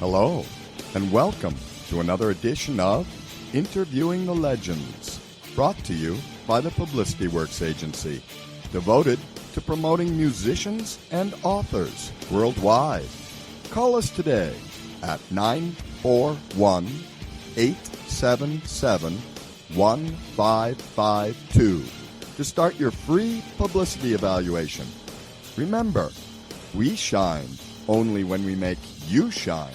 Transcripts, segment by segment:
Hello, and welcome to another edition of Interviewing the Legends, brought to you by the Publicity Works Agency, devoted to promoting musicians and authors worldwide. Call us today at 941-877-1552 to start your free publicity evaluation. Remember, we shine only when we make you shine.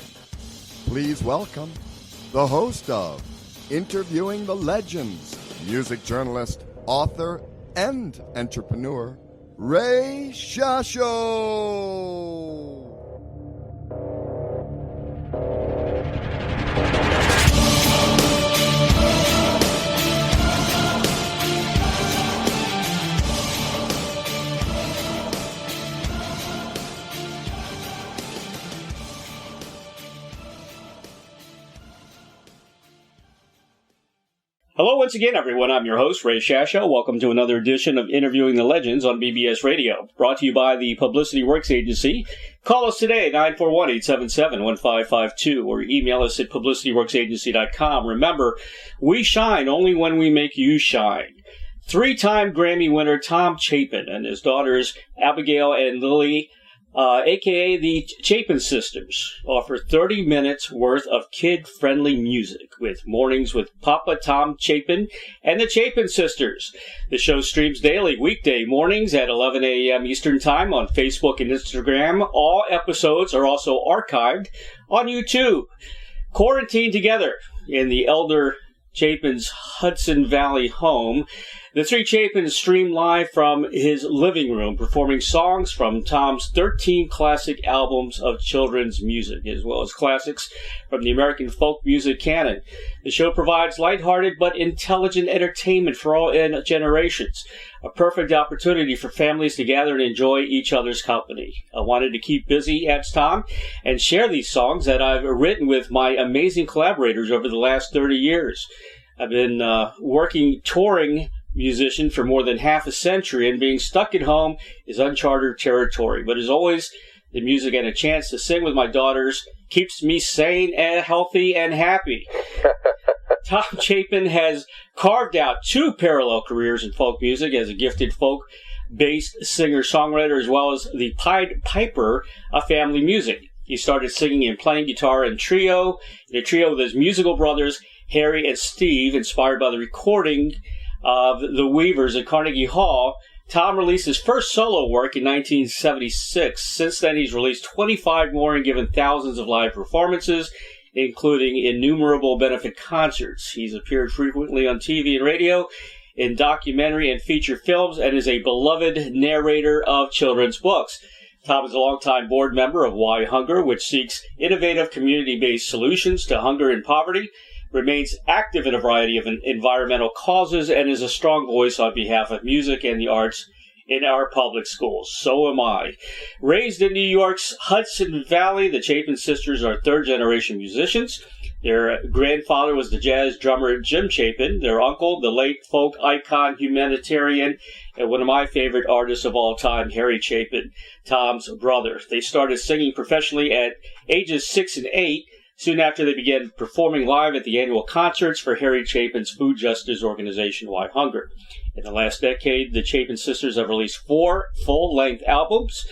Please welcome the host of Interviewing the Legends, music journalist, author, and entrepreneur, Ray Shasho. Hello once again, everyone. I'm your host, Ray Shasho. Welcome to another edition of Interviewing the Legends on BBS Radio, brought to you by the Publicity Works Agency. Call us today, 941-877-1552, or email us at publicityworksagency.com. Remember, we shine only when we make you shine. Three-time Grammy winner Tom Chapin and his daughters Abigail and Lily, a.k.a. the Chapin sisters, offer 30 minutes worth of kid-friendly music with Mornings with Papa Tom Chapin and the Chapin sisters. The show streams daily, weekday mornings at 11 a.m. Eastern Time on Facebook and Instagram. All episodes are also archived on YouTube. Quarantined together in the elder Chapin's Hudson Valley home, the three Chapins stream live from his living room, performing songs from Tom's 13 classic albums of children's music, as well as classics from the American folk music canon. The show provides lighthearted but intelligent entertainment for all generations, a perfect opportunity for families to gather and enjoy each other's company. I wanted to keep busy, adds Tom, and share these songs that I've written with my amazing collaborators over the last 30 years. I've been touring musician for more than half a century, and being stuck at home is uncharted territory. But as always, the music and a chance to sing with my daughters keeps me sane and healthy and happy. Tom Chapin has carved out two parallel careers in folk music as a gifted folk-based singer-songwriter, as well as the Pied Piper of family music. He started singing and playing guitar in a trio with his musical brothers, Harry and Steve, inspired by the recording of The Weavers at Carnegie Hall. Tom released his first solo work in 1976. Since then, he's released 25 more and given thousands of live performances, including innumerable benefit concerts. He's appeared frequently on TV and radio, in documentary and feature films, and is a beloved narrator of children's books. Tom is a longtime board member of Why Hunger, which seeks innovative community-based solutions to hunger and poverty, remains active in a variety of environmental causes, and is a strong voice on behalf of music and the arts in our public schools. So am I. Raised in New York's Hudson Valley, the Chapin sisters are third-generation musicians. Their grandfather was the jazz drummer Jim Chapin. Their uncle, the late folk icon, humanitarian, and one of my favorite artists of all time, Harry Chapin, Tom's brother. They started singing professionally at ages 6 and 8, soon after they began performing live at the annual concerts for Harry Chapin's food justice organization, Why Hunger. In the last decade, the Chapin sisters have released 4 full-length albums.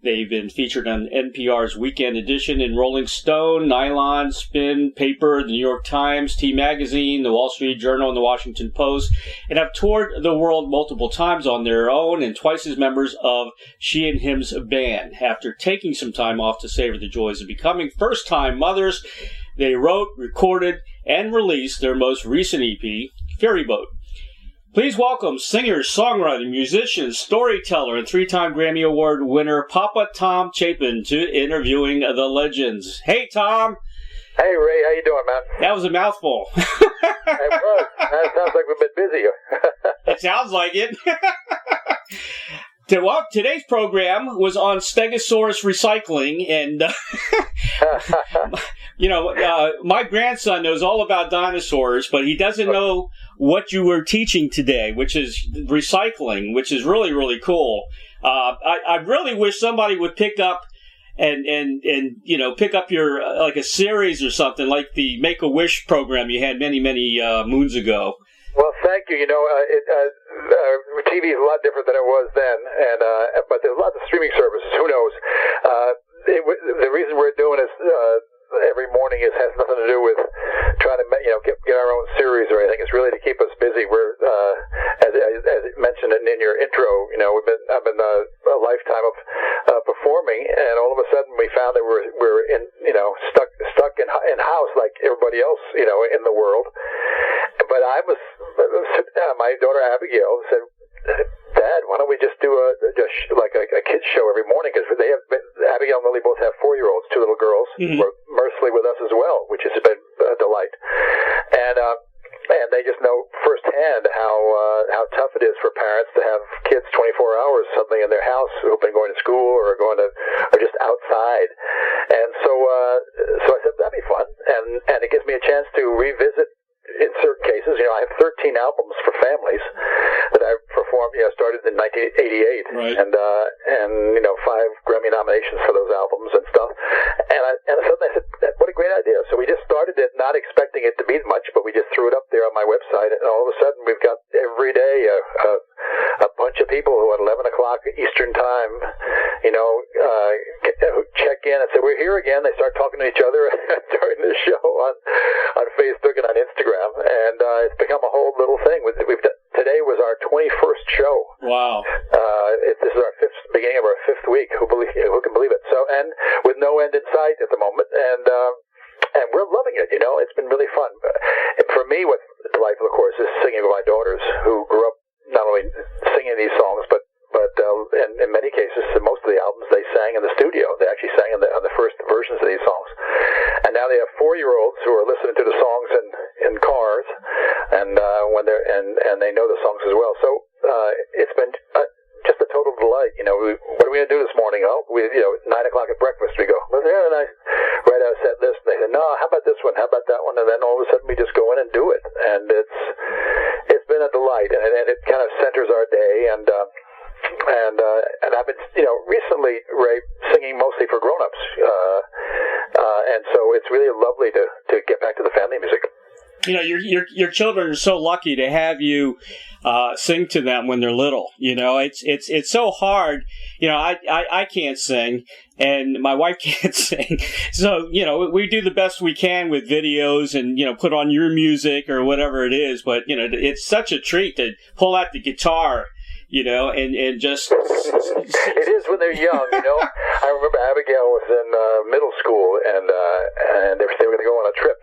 They've been featured on NPR's Weekend Edition in Rolling Stone, Nylon, Spin, Paper, the New York Times, T Magazine, the Wall Street Journal, and the Washington Post, and have toured the world multiple times on their own and twice as members of She and Him's band. After taking some time off to savor the joys of becoming first-time mothers, they wrote, recorded, and released their most recent EP, Ferry Boat. Please welcome singer, songwriter, musician, storyteller, and 3-time Grammy Award winner Papa Tom Chapin to Interviewing the Legends. Hey, Tom. Hey, Ray. How you doing, man? That was a mouthful. It was. That sounds like we've been busy. It sounds like it. Well, today's program was on Stegosaurus recycling, and my grandson knows all about dinosaurs, but he doesn't know what you were teaching today, which is recycling, which is really, really cool. I really wish somebody would pick up and pick up your like a series or something like the Make-A-Wish program you had many moons ago. Well, thank you. TV is a lot different than it was then, but there's lots of streaming services. Who knows? The reason we're doing this every morning has nothing to do with trying to get our own series or anything. It's really to keep us busy. We're as mentioned in your intro, I've been a lifetime of performing, and all of a sudden we found that we're in stuck in house like everybody else in the world. But my daughter Abigail said, Dad, why don't we just do a kids show every morning? Because Abigail and Lily both have 4-year-olds, 2 little girls, who are mercifully with us as well, which has been a delight. And they just know firsthand how tough it is for parents to have kids 24 hours suddenly in their house who've been going to school or just outside. And so I said that'd be fun, and it gives me a chance to revisit. In certain cases, I have 13 albums for families that I've performed. Started in 1988, right. and 5 Grammy nominations for those albums and stuff. And suddenly I said, "What a great idea!" So we just started it, not expecting it to be much, but we just threw it up there on my website, and all of a sudden we've got every day a bunch of people who at 11 o'clock Eastern time, who check in and say, "We're here again." They start talking to each other during the show on Facebook and on Instagram. And it's become a whole little thing. Today was our 21st show. Wow! This is our beginning of our 5th week. Who can believe it? So, and with no end in sight at the moment, and we're loving it. It's been really fun. For me, what's delightful, of course, is singing with my daughters, who grew up not only singing these songs, but in many cases, most of the albums they sang in the studio. They actually sang on the first versions of these songs. And now they have 4-year-olds who are listening to the songs in cars, and when they're and they know the songs as well. So it's been just a total delight. What are we going to do this morning? Oh, 9 o'clock at breakfast. We go, well, yeah, and I write out a set list. And they say, no, how about this one? How about that one? And then all of a sudden we just go in and do it, and it's been a delight, and it kind of centers our day. And I've been, recently, Ray, singing mostly for grown-ups, and so it's really lovely to get back to the family music. Your children are so lucky to have you sing to them when they're little. It's so hard. I can't sing, and my wife can't sing. So, we do the best we can with videos and, put on your music or whatever it is. But, it's such a treat to pull out the guitar. And just... It is when they're young, I remember Abigail was in middle school, and they were going to go on a trip,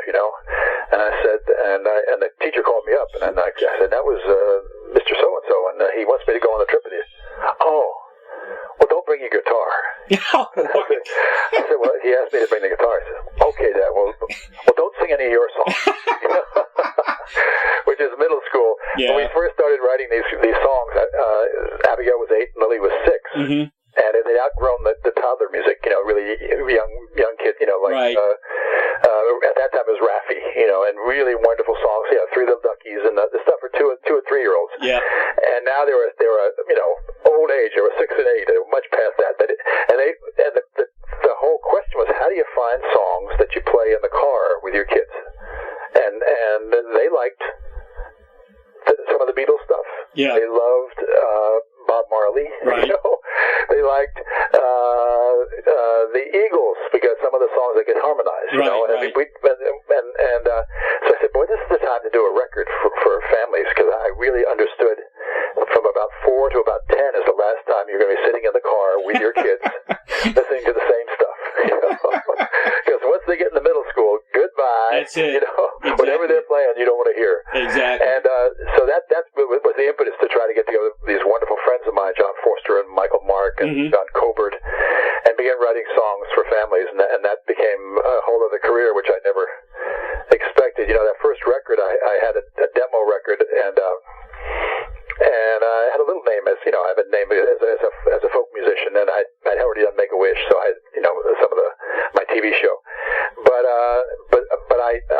and I said, and the teacher called me up, and I said, that was Mr. So-and-so, and he wants me to go on a trip with you. Oh, well, don't bring your guitar. I said, well, he asked me to bring the guitar. I said, okay, Dad, well, don't sing any of your songs. Which is middle school. Yeah. When we first started writing these songs, Abigail was 8 and Lily was 6. Mm-hmm. And they'd outgrown the toddler music, really young kid, right. At that time it was Raffi, and really wonderful songs, Three Little Duckies and the stuff for 2 or 3-year-olds. Yeah. And now they were old age. They were 6 and 8. They were much past that. The whole question was, how do you find songs that you play in the car with your kids? And they liked some of the Beatles stuff. Yeah. They loved Bob Marley. Right. They liked the Eagles because some of the songs they could harmonize. Right, right. So I said, boy, this is the time to do a record for families, because I really understood from about 4 to about 10 is the last time you're going to be sitting in the car with your kids listening to the same stuff. Because once they get in the middle school, goodbye. That's it. Exactly. Whatever they're playing, you don't want to hear. Exactly. And so that was the impetus to try to get together these wonderful friends of mine, John Forster and Michael Mark and John Cobert, and began writing songs for families, and that became a whole other career, which I never expected. That first record, I had a demo record, and I had a little name, as I've been named as a folk musician, and I'd already done Make-A-Wish, so I some of my TV show, but I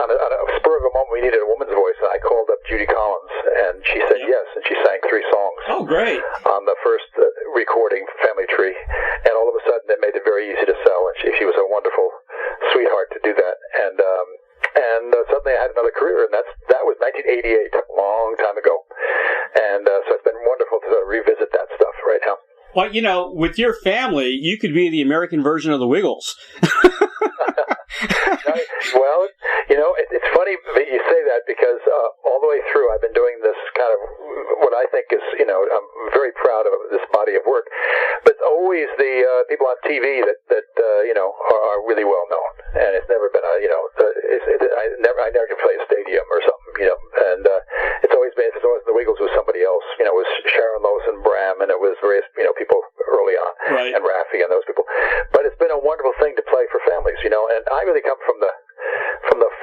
on a spur of a moment we needed a woman's voice, and I called up Judy Collins, and she said yes, and she sang 3 songs. Oh, great! On the first recording, Family Tree, and all of a sudden it made it very easy to sell, But, with your family, you could be the American version of the Wiggles. Well, it's funny that you say that because all the way through I've been doing this kind of what I think is, I'm very proud of this body of work. But it's always the people on TV that are really well known, and it's never been I never can play a stadium or something, and it's always the Wiggles was somebody else, it was Sharon Lois and Bram, and it was various people early on, right, and Raffi and those people. But it's been a wonderful thing to play for families, and I really come from the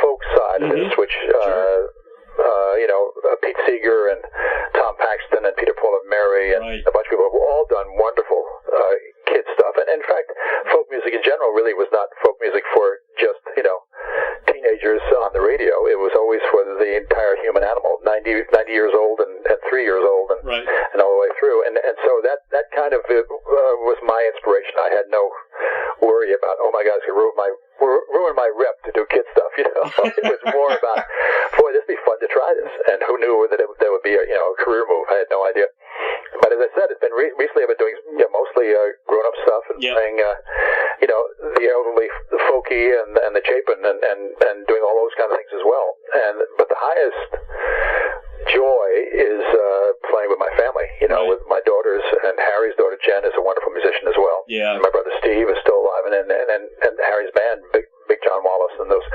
folk side of this, which Pete Seeger and Tom Paxton and Peter Paul and Mary and a bunch of people have all done wonderful kid stuff. And in fact, folk music in general really was not folk music for just teenagers on the radio. It was always for the entire human animal, 90 years old and 3 years old and all the way through. And so that kind of was my inspiration. I had no worry about, oh my God, it's going to ruin my rep to do kid stuff. It was more about, boy, this would be fun to try this. And who knew that that would be a career move? I had no idea. But as I said, it's been recently I've been doing mostly grown-up stuff and playing the elderly, the folky and the Chapin and doing all those kind of things as well. But the highest joy is playing with my family, with my daughters, and Harry's daughter Jen is a wonderful musician as well. Yeah. And my brother Steve is still alive, and Harry's band, Big John Wallace and those.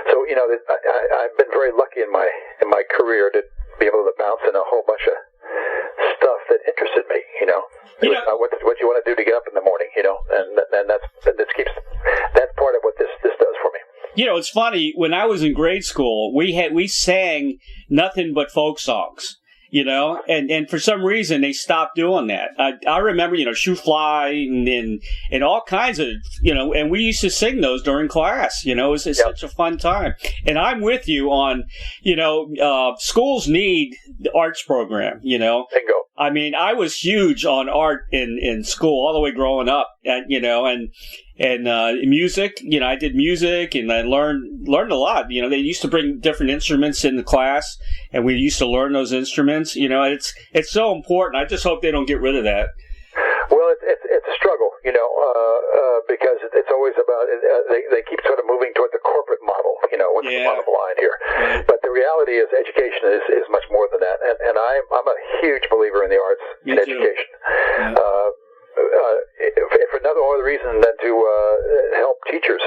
So I've been very lucky in my career to be able to bounce in a whole bunch of stuff that interested me. What you want to do to get up in the morning, and that's part of what this does for me. It's funny, when I was in grade school, we sang nothing but folk songs, and for some reason they stopped doing that. I remember, Shoe Fly and all kinds of, and we used to sing those during class, it's such a fun time. And I'm with you on, schools need the arts program, Bingo. I mean, I was huge on art in school all the way growing up, and music. I did music, and I learned a lot. They used to bring different instruments in the class, and we used to learn those instruments. It's so important. I just hope they don't get rid of that. Well, it's a struggle, because it's always about they keep sort of moving toward the corporate model. What's the bottom line here? Right. But the reality is, education is much more than that. And I'm a huge believer in the arts and education. Yeah. If for no other reason than to help teachers,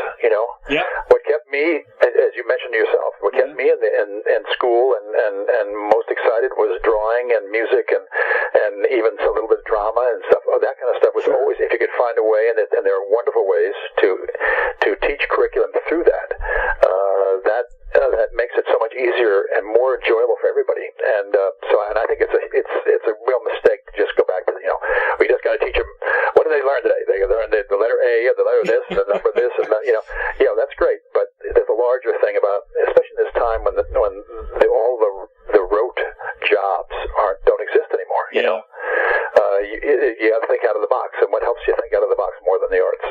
Yeah. What kept me, as you mentioned yourself, what kept me in school and most excited was drawing and music and even a little bit of drama and stuff. That kind of stuff was always, if you could find a way, and there are wonderful ways to teach curriculum through that. That makes it so much easier and more enjoyable for everybody. And I think it's a real mistake to just go back to we just got to teach them. What do they learn today? They learn the letter A, or the letter this, and the number this, and that, that's great. But there's a larger thing about, especially in this time when all the rote jobs don't exist anymore. You have to think out of the box, and what helps you think out of the box more than the arts?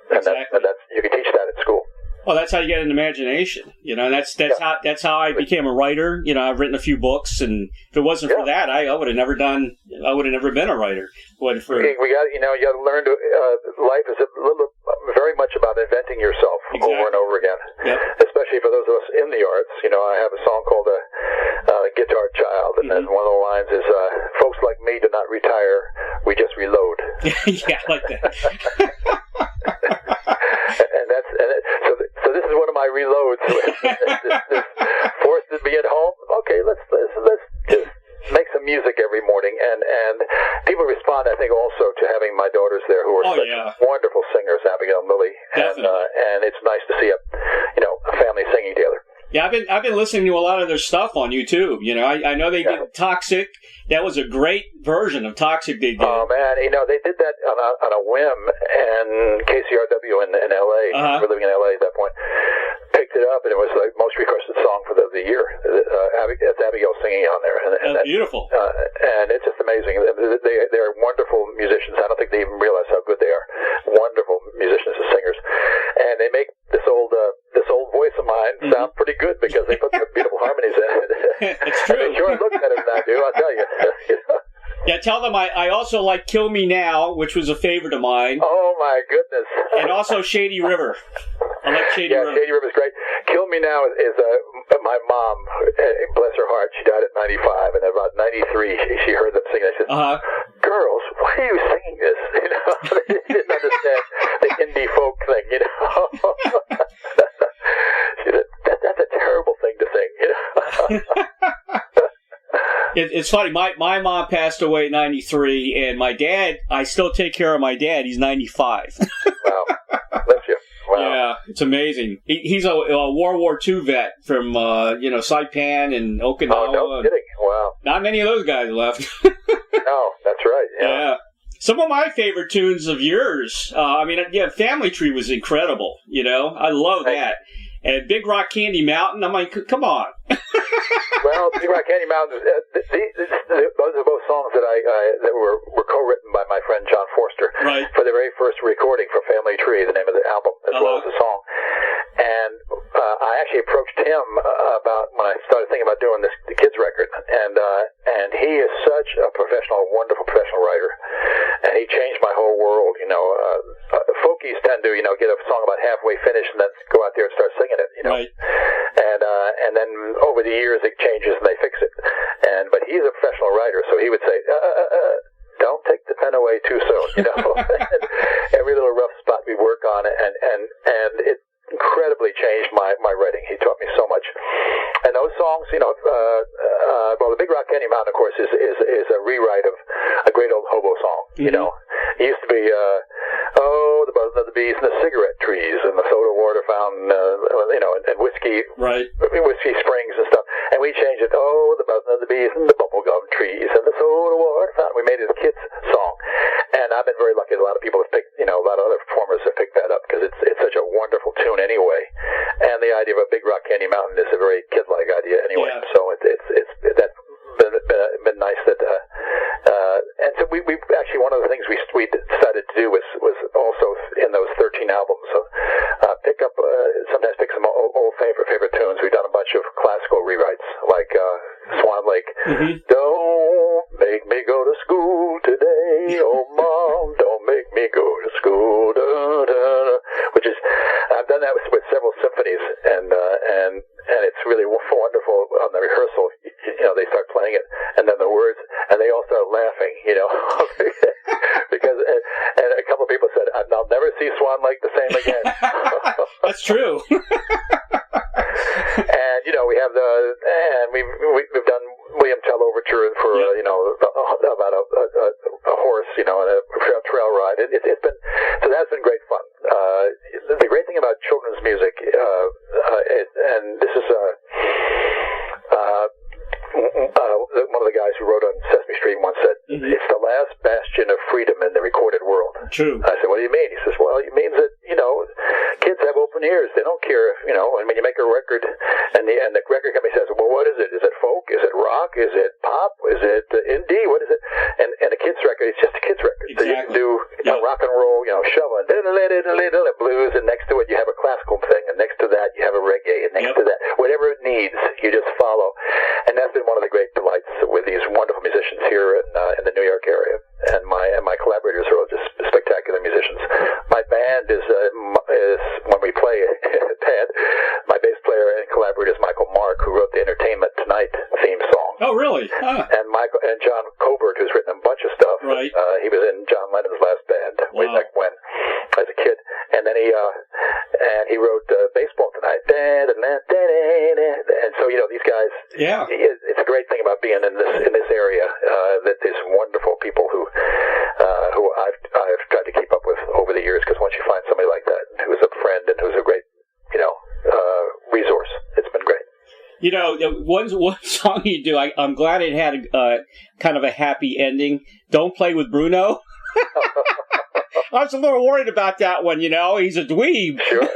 Exactly. And that's you can teach that at school. Well, that's how you get an imagination, and that's how I became a writer. I've written a few books, and if it wasn't for that, I would have never been a writer. You got to learn to. Life is very much about inventing yourself over and over again. Yep. Especially for those of us in the arts. I have a song called "Guitar Child," and then one of the lines is, "Folks like me do not retire; we just reload." Yeah, I like that. So this is one of my reloads. Forced to be at home. Okay, let's just make some music every morning, and people respond, I think, also to having my daughters there who are wonderful singers, Abigail and Lily, and it's nice to see a family singing together. Yeah, I've been listening to a lot of their stuff on YouTube. I know they did Toxic. That was a great version of Toxic they did. Oh man, they did that on a whim, and KCRW in LA. We're living in LA at that point. Picked it up, and it was the most requested song for the year. It's Abigail singing on there, and that's beautiful. And it's just amazing. They're wonderful musicians. I don't think they even realize how good they are. Wonderful musicians and singers, and they make this old voice of mine sound pretty good because they put some beautiful harmonies in it. It's true. They sure look better than I do, I'll tell you. Yeah, tell them I also like Kill Me Now, which was a favorite of mine. Oh, my goodness. And also Shady River. I like Shady River. Yeah, Shady River's great. Kill Me Now is my mom, bless her heart, she died at 95, and at about 93, she heard them singing. She said, girls, why are you singing this? You know, they didn't understand the indie folk thing, you know. She said, that's a terrible thing to sing, you know. It's funny. My mom passed away in 93, and my dad, I still take care of my dad. He's 95. Wow. Bless you. Wow. Yeah, it's amazing. He's a World War II vet from, Saipan and Okinawa. Oh, no kidding. Wow. Not many of those guys left. No, that's right. Yeah. Some of my favorite tunes of yours, Family Tree was incredible. You know, I love that. And Big Rock Candy Mountain, I'm like, come on. Well, Big Rock Candy Mountain, those are both songs that were co-written by my friend John Forster for the very first recording for Family Tree, the name of the album, as well as the song. And I actually approached him about when I started thinking about doing the kids record, and he is such a wonderful professional writer, and he changed my whole world. You know, folkies tend to get a song about halfway finished and then go out there and start singing it. You know, and then over the years it changes and they fix it. But he's a professional writer, so he would say, don't take the pen away too soon. You know, and every little rough spot we work on, and it incredibly changed my writing. He taught me so much. And those songs, the Big Rock Candy Mountain, of course, is a rewrite of a great old hobo song. Mm-hmm. You know, it used to be, the buzzing of the bees and the cigarette trees and the soda water fountain, and whiskey, whiskey springs and stuff. And we changed it, the buzzing of the bees and the bubblegum trees and the soda water fountain. We made it a kids' song. And I've been very lucky that a lot of people have picked, a lot of other performers have picked that up because it's such a wonderful tune anyway. And the idea of a Big Rock Candy Mountain is a very kid-like idea anyway. Yeah. So that's been nice that, and so we actually, one of the things we decided to do was also in those 13 albums, sometimes pick some old favorite tunes. We've done a bunch of classical rewrites, like Swan Lake. Mm-hmm. Don't make me go to school today, oh mom, don't make me go to school, which is, I've done that with several symphonies, and it's really wonderful on the rehearsal. They start playing it, and then the words, and they all start laughing, because and a couple of people said, I'll never see Swan Lake the same again. That's true. And we have we've done William Tell Overture for about a horse, and a trail ride. It's been, so that's been great fun. The great thing about children's music, and this is one of the guys who wrote on Sesame Street once said, it's the last bastion of freedom in the recorded world. True. I said, what do you mean? He says, well, it means that, kids have open ears. They don't care if, when you make a record and the record company says, well, what is it? Is it folk? Is it rock? Is it pop? Is it indie? What is it? And a kid's record, it's just a kid's record. Exactly. So you can do rock and roll, shoving, blues, and next to it you have a classical thing, and next to that you have a reggae, and next to that, whatever it needs, you just follow. And that's been one of the great delights with these wonderful musicians here in the New York area. And my collaborators are all just spectacular musicians. My band is when we play a band, my bass player and collaborator is Michael Mark, who wrote the Entertainment Tonight theme song. Oh, really? Huh. And John Cobert, who's written a bunch of stuff. Right. He was in John Lennon's last band way back when, as a kid. And then he wrote Baseball Tonight. And so these guys. Yeah. It's a great thing about being in this area that there's wonderful people who I've tried to keep up with over the years, because once you find somebody like that who's a friend and who's a great resource, it's been great. One song you do, I'm glad it had a kind of a happy ending. Don't Play with Bruno. I was a little worried about that one. He's a dweeb. Sure.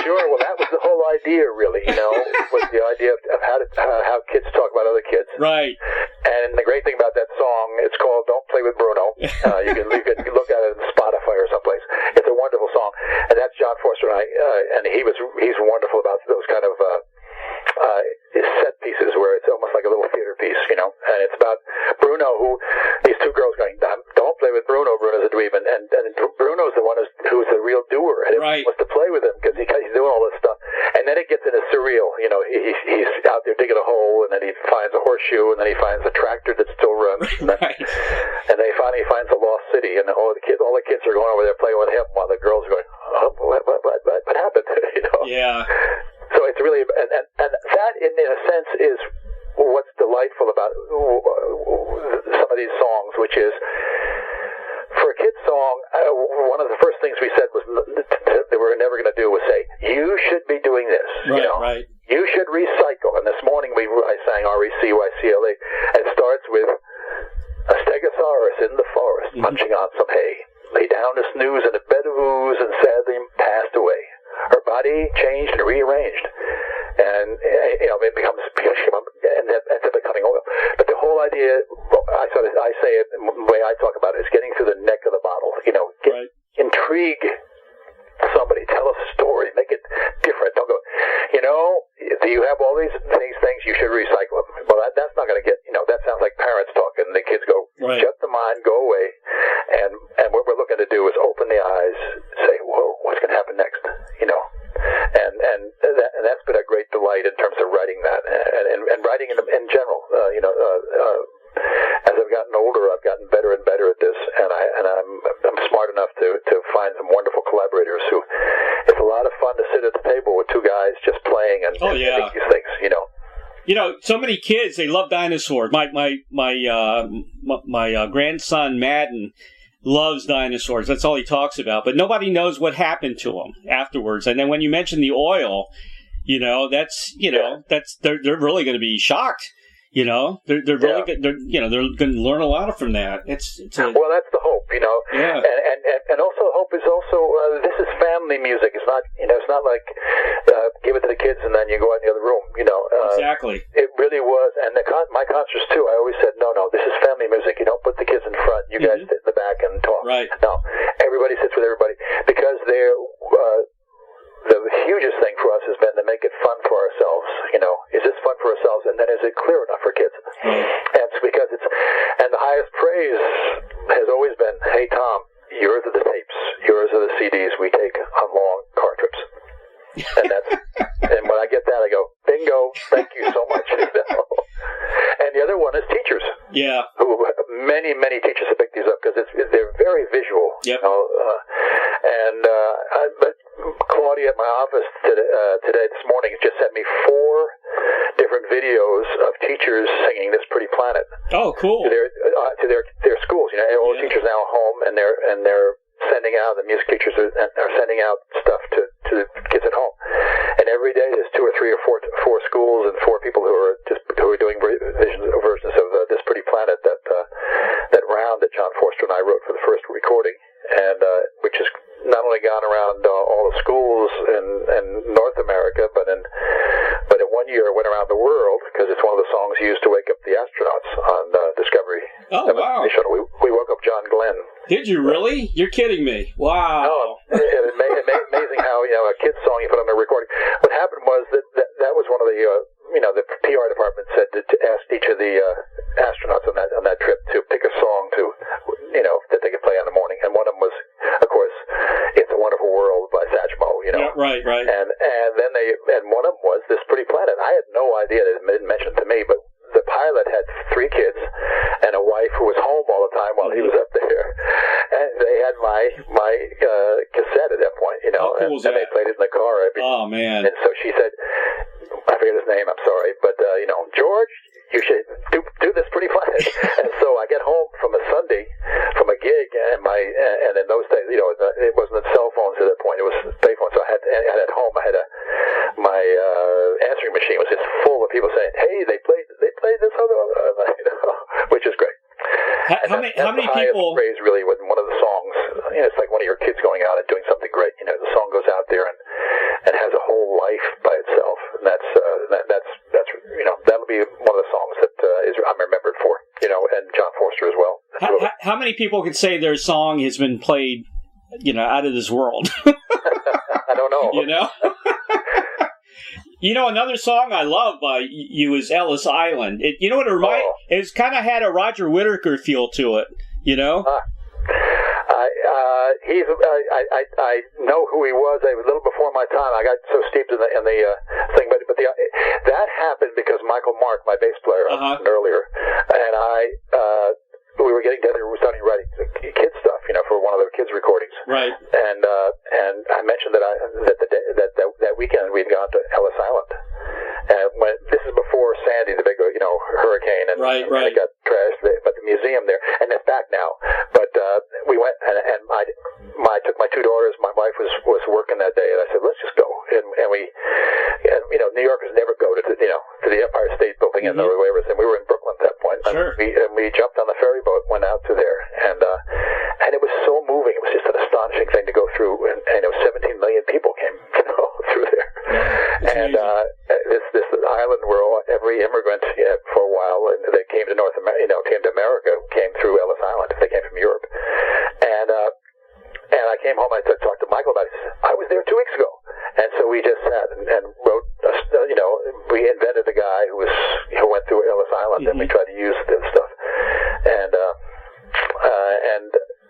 Well, that was the whole idea, really. Was the idea of how kids talk about other kids. Right. And the great thing about that song, it's called "Don't Play with Bruno." You can look at it on Spotify or someplace. It's a wonderful song, and that's John Forster and I. And he's wonderful about those kind of set pieces where it's almost like a little theater piece, and it's about Bruno, who these two dweeb, and Bruno's the one who's the real doer, and right. wants to play with him because he's doing all this stuff. And then it gets into surreal. You know, he's out there digging a hole, and then he finds a horseshoe, and then he finds a tractor that still runs. Right. And then finally he finds a lost city, and all the kids are going over there playing with him, while the girls are going, oh, what happened? You know? Yeah. So it's really, and that in a sense is what's delightful about some of these songs, which is, for a kid's song, one of the first things we said was that we were never going to do was say, you should be doing this. Right, you know? right. You should recycle. And this morning I sang R-E-C-Y-C-L-A, and it starts with a stegosaurus in the forest, munching on some hay, lay down to snooze in a bed of ooze and sadly passed away. Her body changed and rearranged. And, you know, it becomes, and ends up becoming oil. But the whole idea, I say it, the way I talk about it, is getting through the neck of the bottle. You know, intrigue somebody, tell us a story, make it different. Don't go, you know, do you have all these things, you should recycle them. Well, that's not going to get, you know, that sounds like parents talking. The kids go, shut the mind, go away. And what we're looking to do is open the eyes, say, whoa, what's going to happen next? You know? And that's been a great delight in terms of writing that, and writing in general. You know, as I've gotten older, I've gotten better and better at this, and I'm smart enough to find some wonderful collaborators who. It's a lot of fun to sit at the table with two guys just playing and make these things. You know. You know, so many kids, they love dinosaurs. My grandson Madden loves dinosaurs. That's all he talks about. But nobody knows what happened to him afterwards. And then when you mention the oil, you know, that's they're really going to be shocked. You know, they're really good. They're going to learn a lot from that. Well, that's the hope. You know. Yeah. And also hope is also this is family music. It's not it's not like give it to the kids and then you go out in the other room. You know. Exactly. It really was, and my concerts too. I always said, no, this is family music. You don't put the kids in front. You guys sit in the back and talk. Right. No, everybody sits with everybody because they're. The hugest thing for us has been to make it fun for ourselves. You know, is this fun for ourselves, and then is it clear enough for kids? And it's because and the highest praise has always been, hey Tom, yours are the tapes, yours are the CDs we take on long car trips. And and when I get that, I go, bingo, thank you so much. You know? And the other one is teachers. Yeah. Who many teachers have picked these up because they're very visual. Yep. You know, but Claudia at my office today this morning just sent me 4 different videos of teachers singing "This Pretty Planet." Oh, cool. To their schools. You know, all the teachers now at home, and they're sending out, the music teachers are sending out stuff to kids at home. And every day there's 2 or 3 or 4 schools and 4 people who are doing versions of "This Pretty Planet," that round that John Forster and I wrote for the first recording, and which has not only gone around all the schools in North America, but in 1 year it went around the world because it's one of the songs used to wake up the astronauts on Discovery. Oh, wow. We woke up John Glenn. Did you really? You're kidding me. Wow. No, it's amazing how a kid's song you put on a recording. What happened was that was one of the the PR department said to ask each of the astronauts on that trip to pick a song that they could play in the morning, and one of them was, of course, "It's a Wonderful World" by Satchmo. Yeah, right. And then one of them was "This Pretty Planet." I had no idea, they didn't mention it to me, but the pilot had 3 kids and a wife who was home all the time while he was up there, and they had my cassette at that point, How cool was that? And they played it in the car. Oh man! And so she said, I forget his name, I'm sorry, but George, you should do "This Pretty Planet." And so I get home from a Sunday from a gig, and in those days, it wasn't cell phones at that point; it was payphones. So I had at home, my answering machine was just full of people saying, "Hey, they played this other," which is great. How many people? Praise really when one of the songs. It's like one of your kids going out and doing something great. The song goes out there and has a whole life by itself, and that's that'll be one of the songs that I'm remembered for. And John Forster as well. How many people can say their song has been played, out of this world? I don't know. Another song I love by you is Ellis Island. What it reminds? It's kind of had a Roger Whittaker feel to it. I know who he was. A little before my time. I got so steeped in the thing, but that happened because Michael Mark, my bass player, I mentioned earlier, and we were getting together. We were starting writing kids stuff, for one of the kids' recordings. Right. And I mentioned that weekend we'd gone to Ellis Island. And this is before Sandy, the big, hurricane, and it got trashed. But the museum there, and it's back now. But we went, and I took my two daughters. My wife was working that day, and I said, let's just go. And New Yorkers never go to the Empire State Building and whatever. And we were in Brooklyn at that point. Sure. And we jumped on the ferry boat, went out to there, and it was so moving. It was just an astonishing thing to go through, and 17 million people came through there. And this island where every immigrant for a while, and they came to came to America, came through Ellis Island. They came from Europe, and I came home. I talked to Michael about it. He said, I was there 2 weeks ago, and so we just sat and wrote. We invented a guy who went through Ellis Island, and we tried to use this stuff, and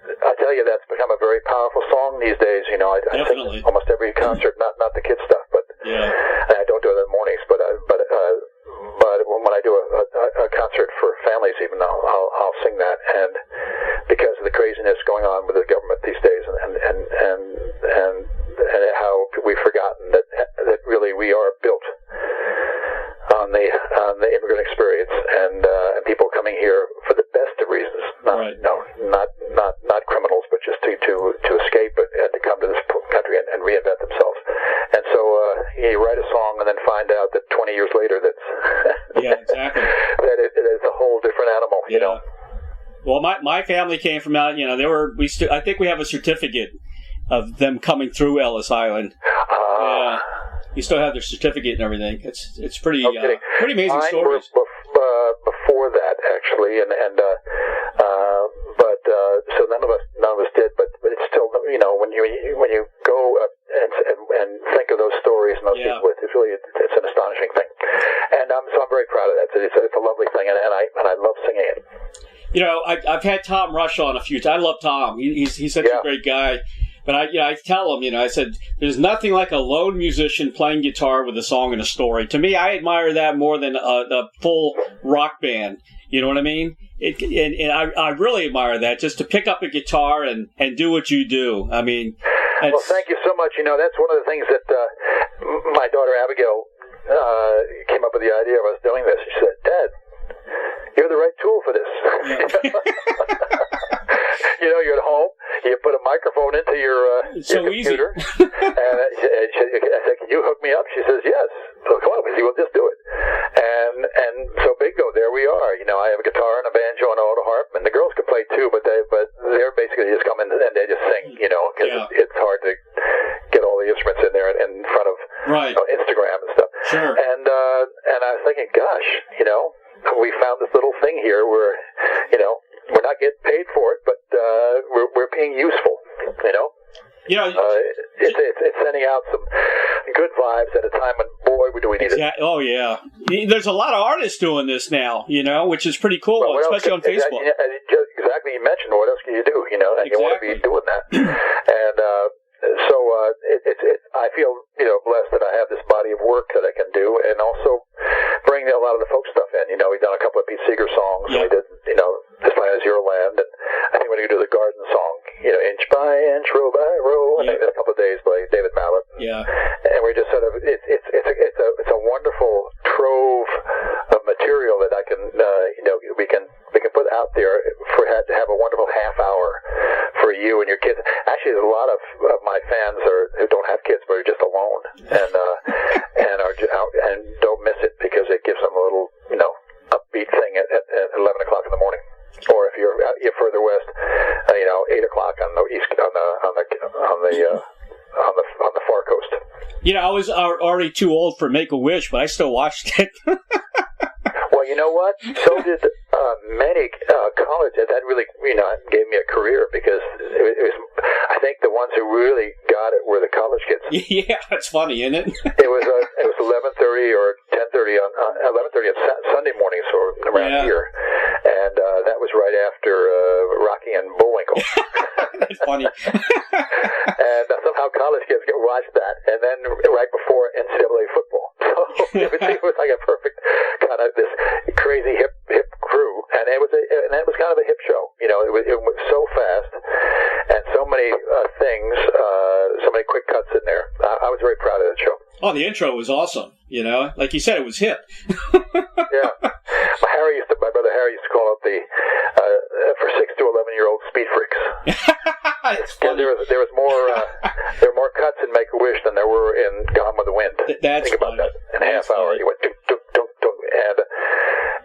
I tell you, that's become a very powerful song these days. I sing almost every concert, not the kids stuff, but I don't do it in the mornings. But when I do a concert for families, even I'll sing that, and because of the craziness going on with the government these days, and how we've forgotten that really we are built on the immigrant experience, and people coming here for the best of reasons, not criminals, but just to escape and to come to this country and reinvent themselves. And so you write a song and then find out that 20 years later exactly. that it is a whole different animal, Well, my family came from out. I think we have a certificate of them coming through Ellis Island. You still have their certificate and everything. It's pretty pretty amazing stories. Before that, actually, but so none of us did. But it's still, when you go and think of those stories and those people, it's an astonishing thing. And so I'm very proud of that. It's a lovely thing, and I love singing it. I've had Tom Rush on a few times. I love Tom. He's such a great guy. But I tell him, I said, there's nothing like a lone musician playing guitar with a song and a story. To me, I admire that more than a full rock band. You know what I mean? And I really admire that, just to pick up a guitar and do what you do. I mean, well, thank you so much. That's one of the things that my daughter Abigail came up with the idea of us doing this. She said, Dad, you're the right tool for this. You're at home. You put a microphone into your computer, and I said, "Can you hook me up?" She says, "Yes." So come on, we'll just do it. And so bingo, there we are. I have a guitar and a banjo and an auto harp, and the girls can play too, but they're basically just come in and they just sing, because it's hard to get all the instruments in there in front of Instagram and stuff. Sure. And I was thinking, gosh, we found this little thing here where, we're not getting paid for it, but we're being useful, It's sending out some good vibes at a time when, boy, do we need it. Oh, yeah. There's a lot of artists doing this now, which is pretty cool, especially on Facebook. Exactly. You mentioned, what else can you do, and you want to be doing that. And so I feel, blessed that I have this body of work that I can do, and also bring a lot of the folk stuff in. We've done a couple of Pete Seeger songs, and we did, This Land Is Your Land, and I think we're going to do the Garden song, inch by inch, row by row, and a couple of days by David Mallet. Yeah. And we just sort of, it's a wonderful trove of material that I can, we can put out there to have a wonderful half hour for you and your kids. Actually, there's a lot of my fans who don't have kids but are just alone, and are out and don't miss it because it gives them a little, upbeat thing at 11 o'clock in the morning. Or if you're further west, 8 o'clock on the east, on the far coast. I was already too old for Make-A-Wish, but I still watched it. Well, you know what? So did many colleges. That really, gave me a career, because it was. I think the ones who really got it were the college kids. Yeah, that's funny, isn't it? It was 11:30 or 10:30 11:30 on 11:30 on Sunday mornings around here, and that was right after Rocky and Bullwinkle. That's funny. And somehow college kids get watched that, and then right before NCAA football. So it was like a perfect kind of this crazy hip crew, and it was kind of a hip show. You know, it was so fast, and so many things, so many quick cuts in there. I was very proud of that show. Oh, the intro was awesome. You know, like you said, it was hip. Yeah, my brother Harry used to call it the for 6 to 11-year-old speed freaks. It's funny. There was more there were more cuts in Make-A-Wish than there were in Gone with the Wind. That's Think about funny. that. In a half hour, you went dunk, dunk, dunk, dunk,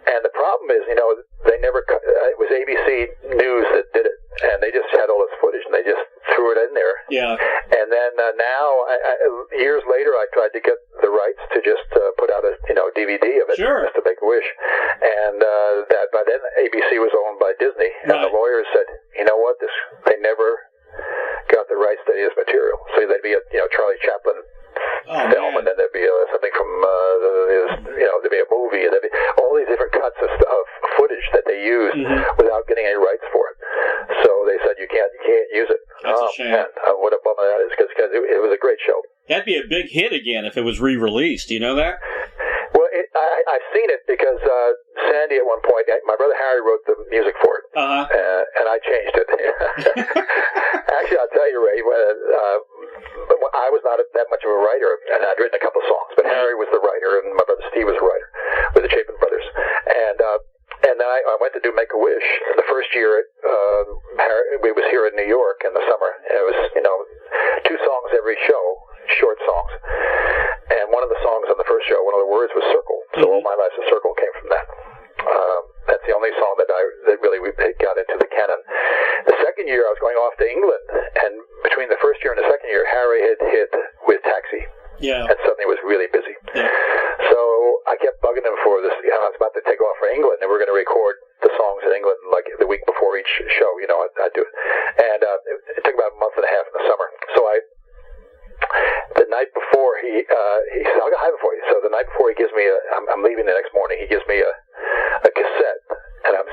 and the problem is, you know, they never cut. It was ABC News that did it, and they just had all this footage, and they just threw it in there. Yeah. And then now, years later, I tried to get the rights to just put out a DVD of it, Sure. just to make a wish. And that by then ABC was owned by Disney, and the lawyers said, you know what, they never got the rights to this material. So there'd be a Charlie Chaplin film, and then there'd be something from there'd be a movie, and there'd be all these different cuts of footage that they used without getting any rights for it. So they said you can't use it. That's a shame. Man, what a bummer that is, because it was a great show. That'd be a big hit again if it was re-released. Do you know that? Well, I've seen it because Sandy at one point, my brother Harry wrote the music for it, and I changed it. Actually, I'll tell you, Ray, I was not that much of a writer, and I'd written a couple of songs, but Harry was the writer, and my brother Steve was the writer with the Chapin brothers. And then I went to do Make-A-Wish. The first year, we was here in New York in the summer, and it was 2 songs every show, short songs. And one of the songs on the first show, one of the words was circle. So All My Life's a Circle came from that. That's the only song that really we got into the canon. The second year, I was going off to England, and between the first year and the second year, Harry had hit with Taxi. Yeah. And suddenly was really busy. Yeah. So I kept bugging him for this. I was about to take off for England, and we're going to record the songs in England like the week before each show. I'd do it. And it took about a month and a half in the summer. So the night before he said, I'll go high before you. So the night before he gives me I'm leaving the next morning. He gives me a cassette, and I'm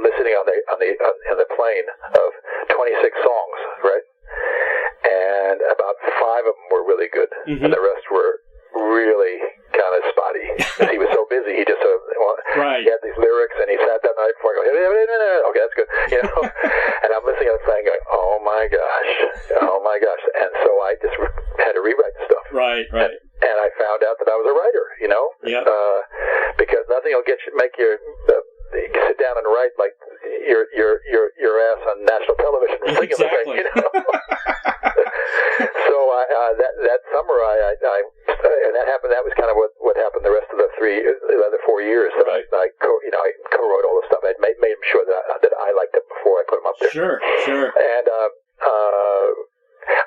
listening on the plane of 26 songs, right? And about 5 of them were really good, and the rest were really kind of spotty. He was so busy, he just he had these lyrics, and he sat that night before. I go, okay, that's good, And I'm listening to the thing, going, oh my gosh, and so I just had to rewrite the stuff. Right. And I found out that I was a writer, because nothing will make you sit down and write like your ass on national television singing the thing, So that summer, and that happened. That was kind of what happened the rest of the 4 years that I co-wrote all the stuff. I made sure that I liked it before I put them up there. Sure. And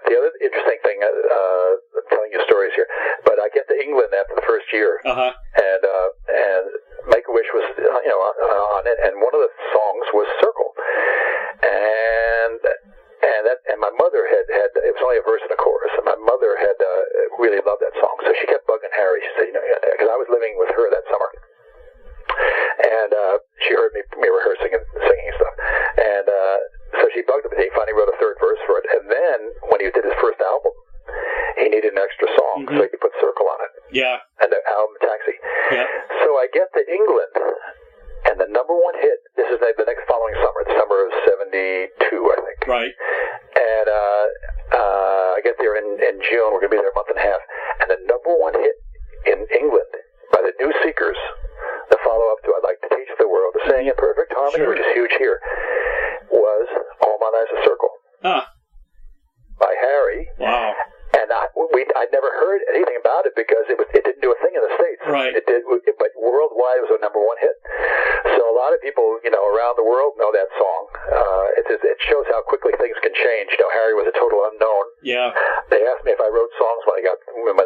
the other interesting thing, I'm telling you stories here, but I get to England after the first year, and Make-A-Wish was on it, and one of the songs was Circle, and my mother had it was only a verse and a chorus, and my mother had really loved that song, so she kept bugging Harry. She said, because I was living with her that summer, and she heard me rehearsing and singing and stuff, and so she bugged him, and he finally wrote a third verse for it, and then when he did his first album, he needed an extra song, so he could put Circle on it. Yeah. And the album Taxi. Yeah. So I get to England, and the number one hit, this is the next following summer, the summer of 72, I think. Right. And I get there in June, we're going to be there a month and a half, and the number one hit in England by the New Seekers, the follow-up to I'd Like to Teach the World to Sing in Perfect Harmony, which is huge here, was All My Life's a Circle. By Harry. Wow. And I'd never heard anything about it because it didn't do a thing in the States. Right. It did, but worldwide it was a number one hit. So a lot of people, around the world know that song. It shows how quickly things can change. Harry was a total unknown. Yeah. They asked me if I wrote songs when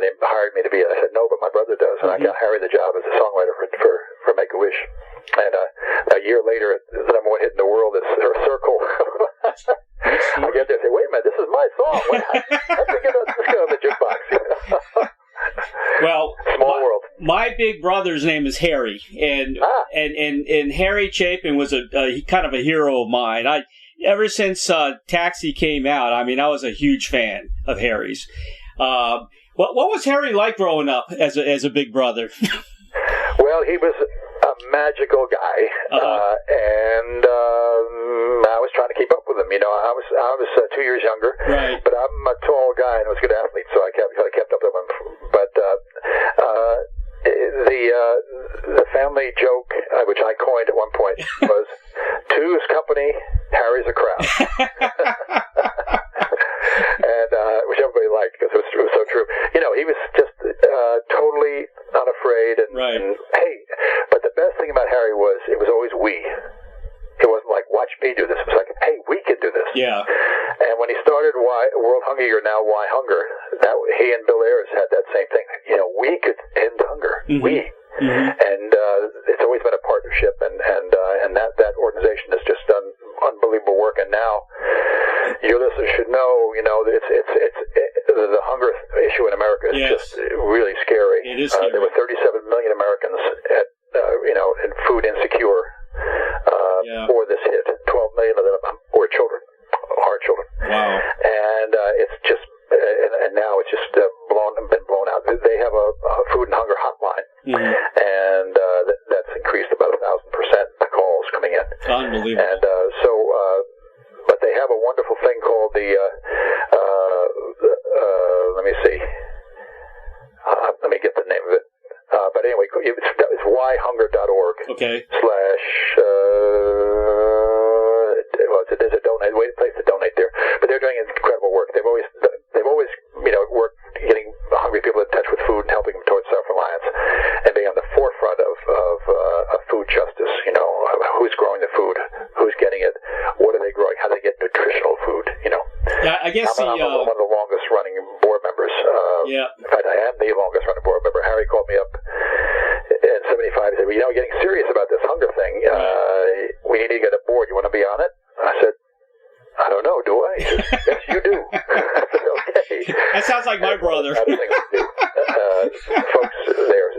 they hired me to be it. I said no, but my brother does, and I got Harry the job as a songwriter for Make-A-Wish. And a year later, the number one hit in the world is Circle. I get there and say, wait a minute, this is my song. Let's get on the jukebox. Well, small world. My big brother's name is Harry, and Harry Chapin was a kind of a hero of mine. Ever since Taxi came out, I mean, I was a huge fan of Harry's. What was Harry like growing up as a big brother? Well, he was a magical guy, and I was trying to keep up with him. You know, I was 2 years younger, right? But I'm a tall guy and I was a good athlete, so I kept up with him. But the family joke, which I coined at one point, was two's company, Harry's a crowd. And which everybody liked because it was so true. You know, he was just totally unafraid, and hey, but the best thing about Harry was it was always we. It wasn't like, watch me do this. It was like, hey, we can do this. Yeah. And when he started World Hunger Year, now Why Hunger, he and Bill Ayers had that same thing. You know, we could end hunger. Mm-hmm. We. Mm-hmm. And it's always been a partnership, and that organization has just done unbelievable work. And now your listeners should know, you know, it's the hunger issue in America is just really scary. It is scary. There were 37 million Americans in food insecure before this hit. 12 million of them were children, our children. Wow. And it's just, and now it's just been blown out. They have a food and hunger hotline, and that's increased about 1,000% the calls coming in. Unbelievable. And but they have a wonderful thing called the let me see. Let me get the name of it. But anyway, it's whyhunger.org. Okay. There's a donate place to donate there. But they're doing incredible work. They've always worked getting hungry people in touch with food and helping them towards self-reliance and being on the forefront of food justice. You know, who's growing the food, who's getting it, what are they growing, how do they get nutritional food? You know. Yeah, I guess I'm one of the longest running board members. In fact, I am the longest running board member. Harry called me up in '75 and said, well, you know, we're getting serious about this hunger thing. We need to get a board. You want to be on it? I said, I don't know, do I? He said, yes, you do. I said, okay. That sounds like my brother. Folks there,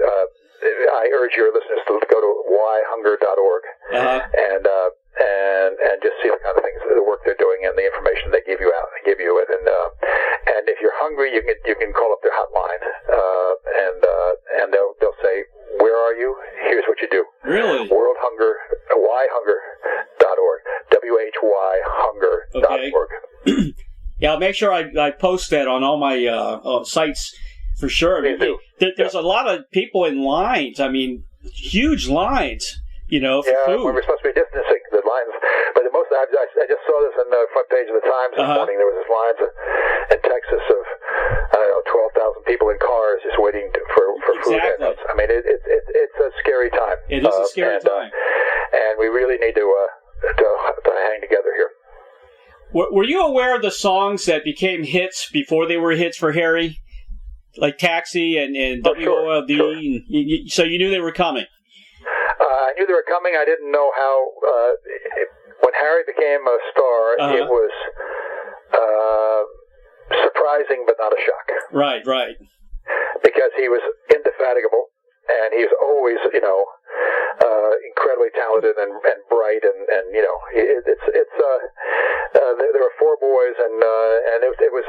I urge your listeners to go to whyhunger.org and just see the kind of things, the work they're doing, and the information they give you it. And if you're hungry, you can call up their hotline, and they'll say, where are you? Here's what you do. Really? World Hunger, whyhunger.org, whyhunger.org. Okay. Yeah, I'll make sure I post that on all my sites for sure. There's a lot of people in lines. I mean, huge lines, you know, for food. We're supposed to be distancing the lines. But I just saw this on the front page of the Times this morning. There was this lines in Texas of, 12,000 people in cars just waiting for food. Exactly. I mean, it's a scary time. It is a scary time. And we really need to hang together here. Were you aware of the songs that became hits before they were hits for Harry? Like Taxi and WOLD? Sure. So you knew they were coming? I knew they were coming. I didn't know how... when Harry became a star, it was surprising but not a shock. Right. Because he was indefatigable, and he was always, incredibly talented and bright, and there were four boys, and it was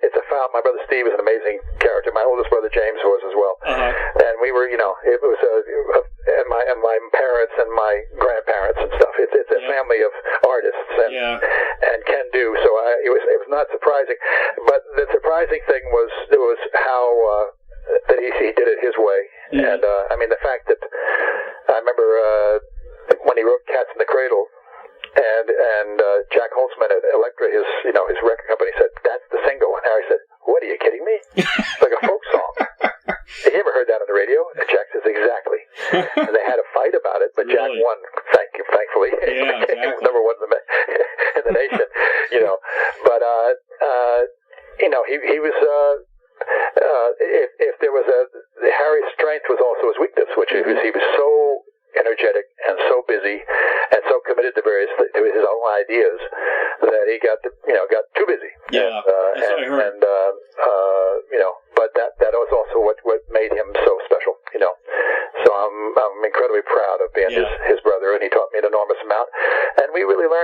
it's a fountain. My brother Steve is an amazing character. My oldest brother James was as well, and we were, it was and my parents and my grandparents and stuff. It's a family of artists and can do. So it was not surprising, but the surprising thing was how that he did it his way. And I mean, the fact that I remember when he wrote Cats in the Cradle, and Jack Holtzman at Elektra, his record company, said, that's the single. And Harry said, what, are you kidding me? It's like a folk song. Have you ever heard that on the radio? And Jack says, exactly. And they had a fight about it, but Jack won, thankfully. Yeah, exactly. He was number one in the nation, But, he was... if there was Harry's strength was also his weakness, which he was so energetic and so busy and so committed to his own ideas that he got too busy. Yeah, that's what I heard. But that was also what made him so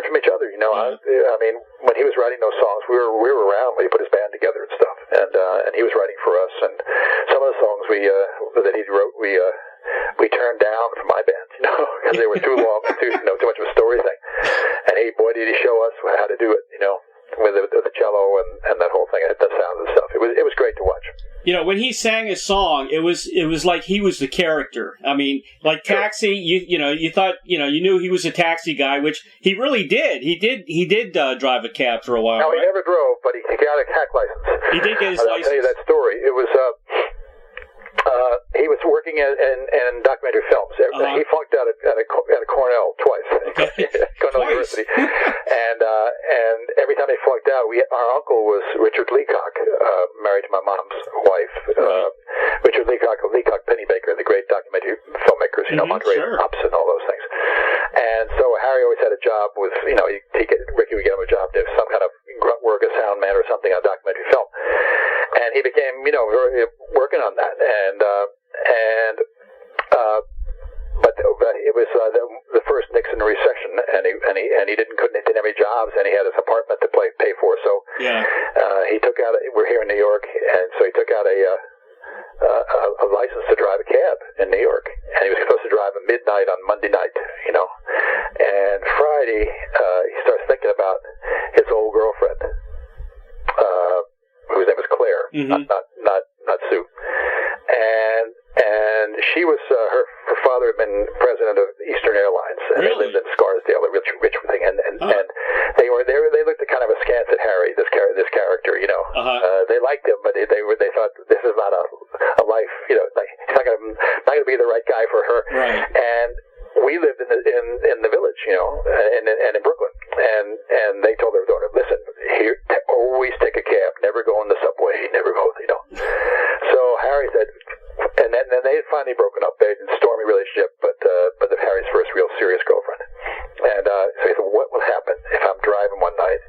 from each other. You know, I mean, when he was writing those songs, we were around when he put his band together and stuff, and he was writing for us. And some of the songs that he wrote, we turned down for my band, you know, because they were too long, too much of a story thing. And boy, did he show us how to do it, you know, with the cello and that whole thing, the sounds and stuff. It was great to watch. You know, when he sang a song, it was like he was the character. I mean, like Taxi, you thought, you knew he was a taxi guy, which he really did. He did drive a cab for a while. No, right? he never drove, but he got a hack license. He did get his license. I'll tell you that story. It was. He was working in documentary films. He flunked out at Cornell twice. Okay. Cornell University. And every time he flunked out, our uncle was Richard Leacock, married to my mom's wife. Richard Leacock of Leacock Pennybaker, the great documentary filmmakers, Monterey Pops and all those things. And so Harry always had a job with, Ricky would get him a job to some kind of grunt work, a sound man or something on documentary film. And he became, working on that. But it was the first Nixon recession, and he didn't have any jobs, and he had his apartment to pay for. So he took out. We're here in New York, and so he took out a license to drive a cab in New York, and he was supposed to drive at midnight on Monday night, And Friday, he starts thinking about his old girlfriend, whose name was Claire, not Sue, and she was her father had been president of Eastern Airlines, and they lived in Scarsdale, a rich thing, and they looked at kind of askance at Harry, this character, they liked him, but they thought this is not a life, like he's not gonna be the right guy for her, right. And we lived in the village, and in Brooklyn, and they told their daughter, listen, here, always take a cab, never go on the subway, never go, So Harry said, and then they had finally broken up. They had a stormy relationship, but Harry's first real serious girlfriend. And so he said, what will happen if I'm driving one night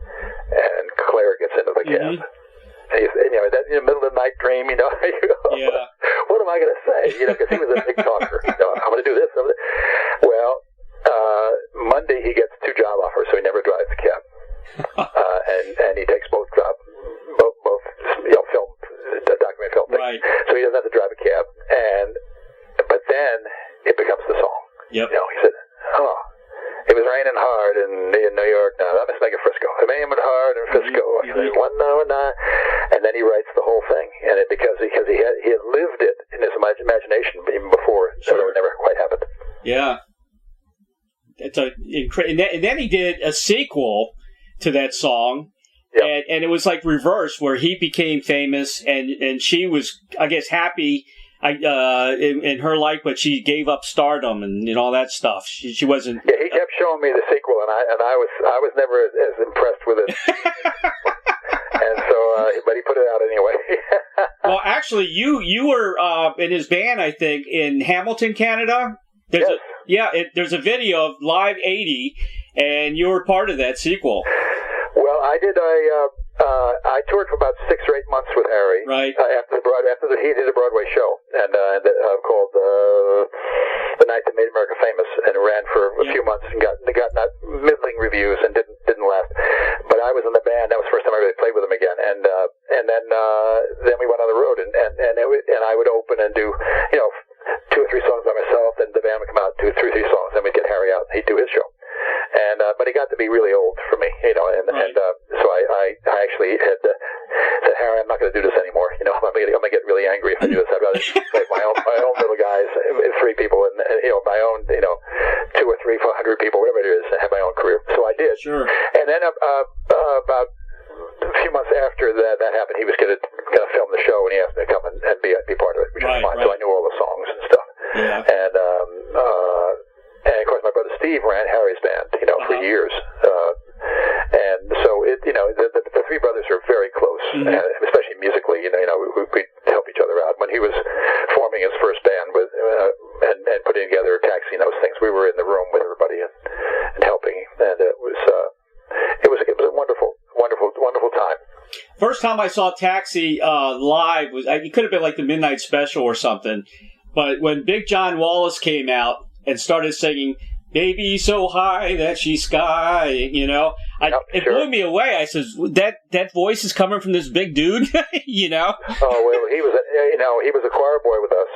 and Claire gets into the cab? And he's, that in the middle of the night dream, What am I going to say? Because he was a big talker. I'm going to do this. Well, Monday he gets 2 job offers, so he never drives the cab. And he takes both jobs, both film, documentary film things. Right. So he doesn't have to drive a cab. But then it becomes the song. Yep. He said, it was raining hard in New York. Now let's make it Frisco. It raining hard in Frisco. And then he writes the whole thing, and because he had lived it in his imagination even before, so it never quite happened. Yeah. It's and then he did a sequel to that song. Yep. And it was like reverse, where he became famous, and she was, I guess, happy in her life, but she gave up stardom and all that stuff. She wasn't. Yeah, he kept showing me the sequel, and I was never as impressed with it. And so, but he put it out anyway. Well, actually, you were in his band, I think, in Hamilton, Canada. There's a video of Live 80, and you were part of that sequel. Well, I did. I toured for about 6 or 8 months with Harry. Right. After he did a Broadway show, and called The Night That Made America Famous, and it ran for a few months and got not middling reviews and didn't last. But I was in the band. That was the first time I really played with him again. And then we went on the road, and I would open and do 2 or 3 songs by myself. Then the band would come out, 2 or 3 songs. Then we'd get Harry out, and he'd do his show. And but he got to be really old for me, so I actually had said, Harry, I'm not going to do this anymore. I'm going to get really angry if I do this. I'd rather play my own little guys, 3 people, and my own 2 or 3, 400 people, whatever it is, and have my own career. So I did. Sure. And then about a few months after that happened, he was going to film the show, and he asked me to come and be part of it, which was fine. Right. So I knew all the songs and stuff. Yeah. And of course, my brother Steve ran Harry's band, for years. And so the 3 brothers are very close, especially musically. We help each other out. When he was forming his first band and putting together Taxi and those things, we were in the room with everybody and helping. And it was a wonderful time. First time I saw Taxi live it could have been like the Midnight Special or something. But when Big John Wallace came out and started singing baby so high that she's sky, you know. It blew me away. I said, that voice is coming from this big dude, you know. Oh, well, he was a choir boy with us.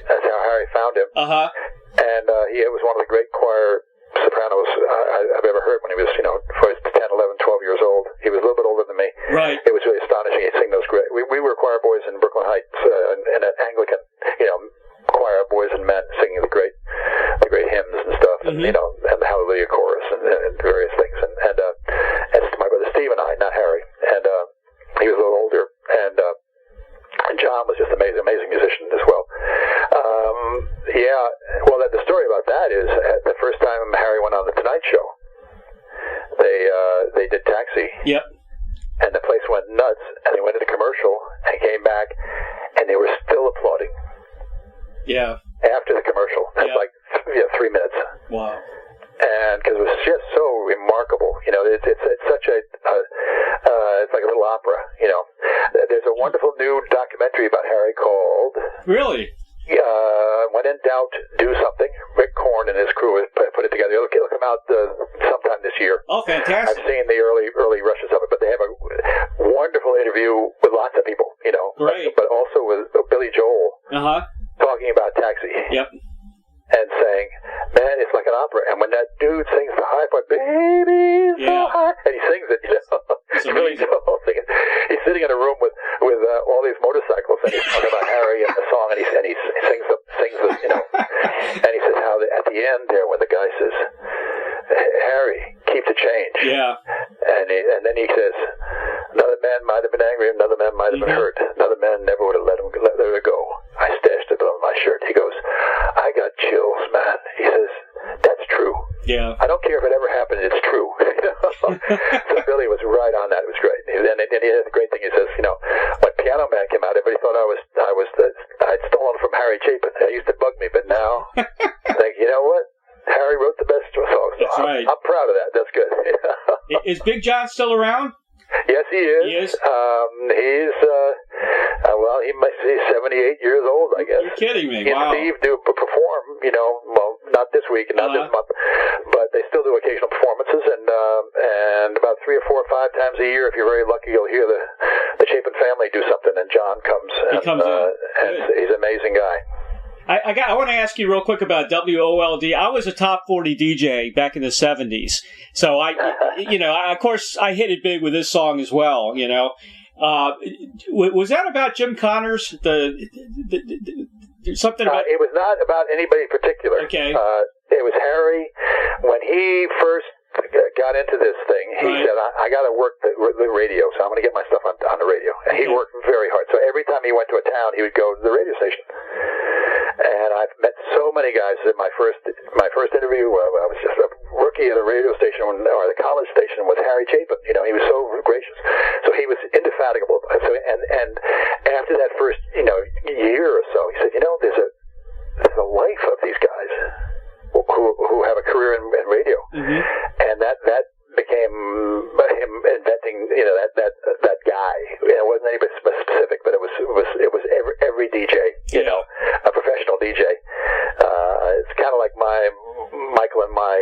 That's how Harry found him. Uh-huh. And he was one of the great choir sopranos I've ever heard when he was, for 10, 11, 12 years old. He was a little bit older than me. Right. It was really astonishing. He'd sing those great... We were choir boys in Brooklyn Heights, in an Anglican, choir boys and men singing the great hymns and stuff, and and the Hallelujah chorus and various things. And it's my brother Steve and I, not Harry. And he was a little older. And John was just an amazing musician as well. Well, the story about that is the first time Harry went on the Tonight Show, they did Taxi. Yep. And the place went nuts, and they went to the commercial and came back, and they were still applauding. Yeah. After the commercial, it's like 3 minutes. Wow. And because it was just so remarkable, it's such it's like a little opera. There's a wonderful new documentary about Harry called. Really? When in doubt, do something. Rick Korn and his crew put it together. It'll come out sometime this year. Oh, fantastic! I've seen the early rushes of it, but they have a wonderful interview with lots of people. Great. But also with Billy Joel. Talking about Taxi. Yep. And saying, man, it's like an opera. And when that dude sings the high part, baby, so high, and he sings it, It's really cool singing. He's sitting in a room with all these motorcycles, and he's talking about Harry and the song, and he sings the, and he says how at the end there when the guy says, Harry, keep the change. Yeah. And then he says, another man might have been angry, another man might have been hurt, another man never would have let her go. I stashed it on my shirt. He goes, I got chills, man. He says, that's true. Yeah. I don't care if it ever happened, it's true. So Billy was right on that. It was great. And then he had the great thing. He says, when Piano Man came out, everybody thought I'd stolen from Harry Chapin. It used to bug me, but now I think, you know what? Harry wrote the best songs. So That's right. I'm proud of that. That's good. Is Big John still around? Yes, he is. He is? He must be 78 years old, I guess. You're kidding me. He and wow. Steve do perform, not this week and not this month, but they still do occasional performances, and about 3 or 4 or 5 times a year, if you're very lucky, you'll hear the Chapin family do something, and John comes. He comes in. And he's an amazing guy. I want to ask you real quick about WOLD. I was a top 40 DJ back in the 70s. So of course I hit it big with this song as well, was that about Jim Connors? Something about it was not about anybody in particular. Okay. It was Harry when he first got into this thing. He said, I got to work the radio, so I'm going to get my stuff on the radio. And he worked very hard. So every time he went to a town, he would go to the radio station. And I've met so many guys. In my first interview, I was just a rookie at a radio station or the college station with Harry Chapin. He was so gracious. So he was indefatigable. So and after that first year or so, he said, there's a life of these guys who have a career in radio, and that became him inventing that guy. It wasn't anybody specific, but it was every DJ, a professional DJ. It's kind of like Michael and my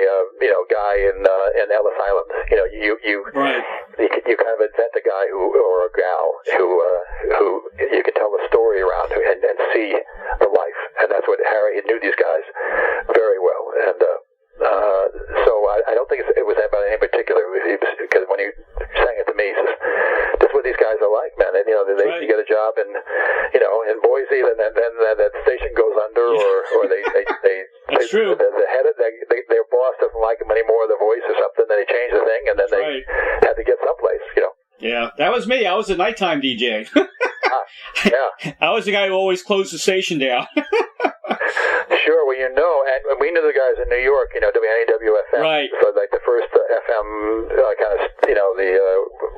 guy in Ellis Island. You kind of invent a guy or a gal who you can tell the story around and see the life, and that's what Harry knew these guys very well, and so I don't think it was about any particular, because when he sang it to me, he says, "This is what these guys are like, man." And they get a job in Boise, and then that station goes under, or they That's true. The head of their boss doesn't like them anymore, the voice or something. Then they change the thing, and then they had to get someplace, Yeah, that was me. I was a nighttime DJ. Yeah. I was the guy who always closed the station down. Sure, well, and we knew the guys in New York, WNEW-FM. Right. So, like, the first FM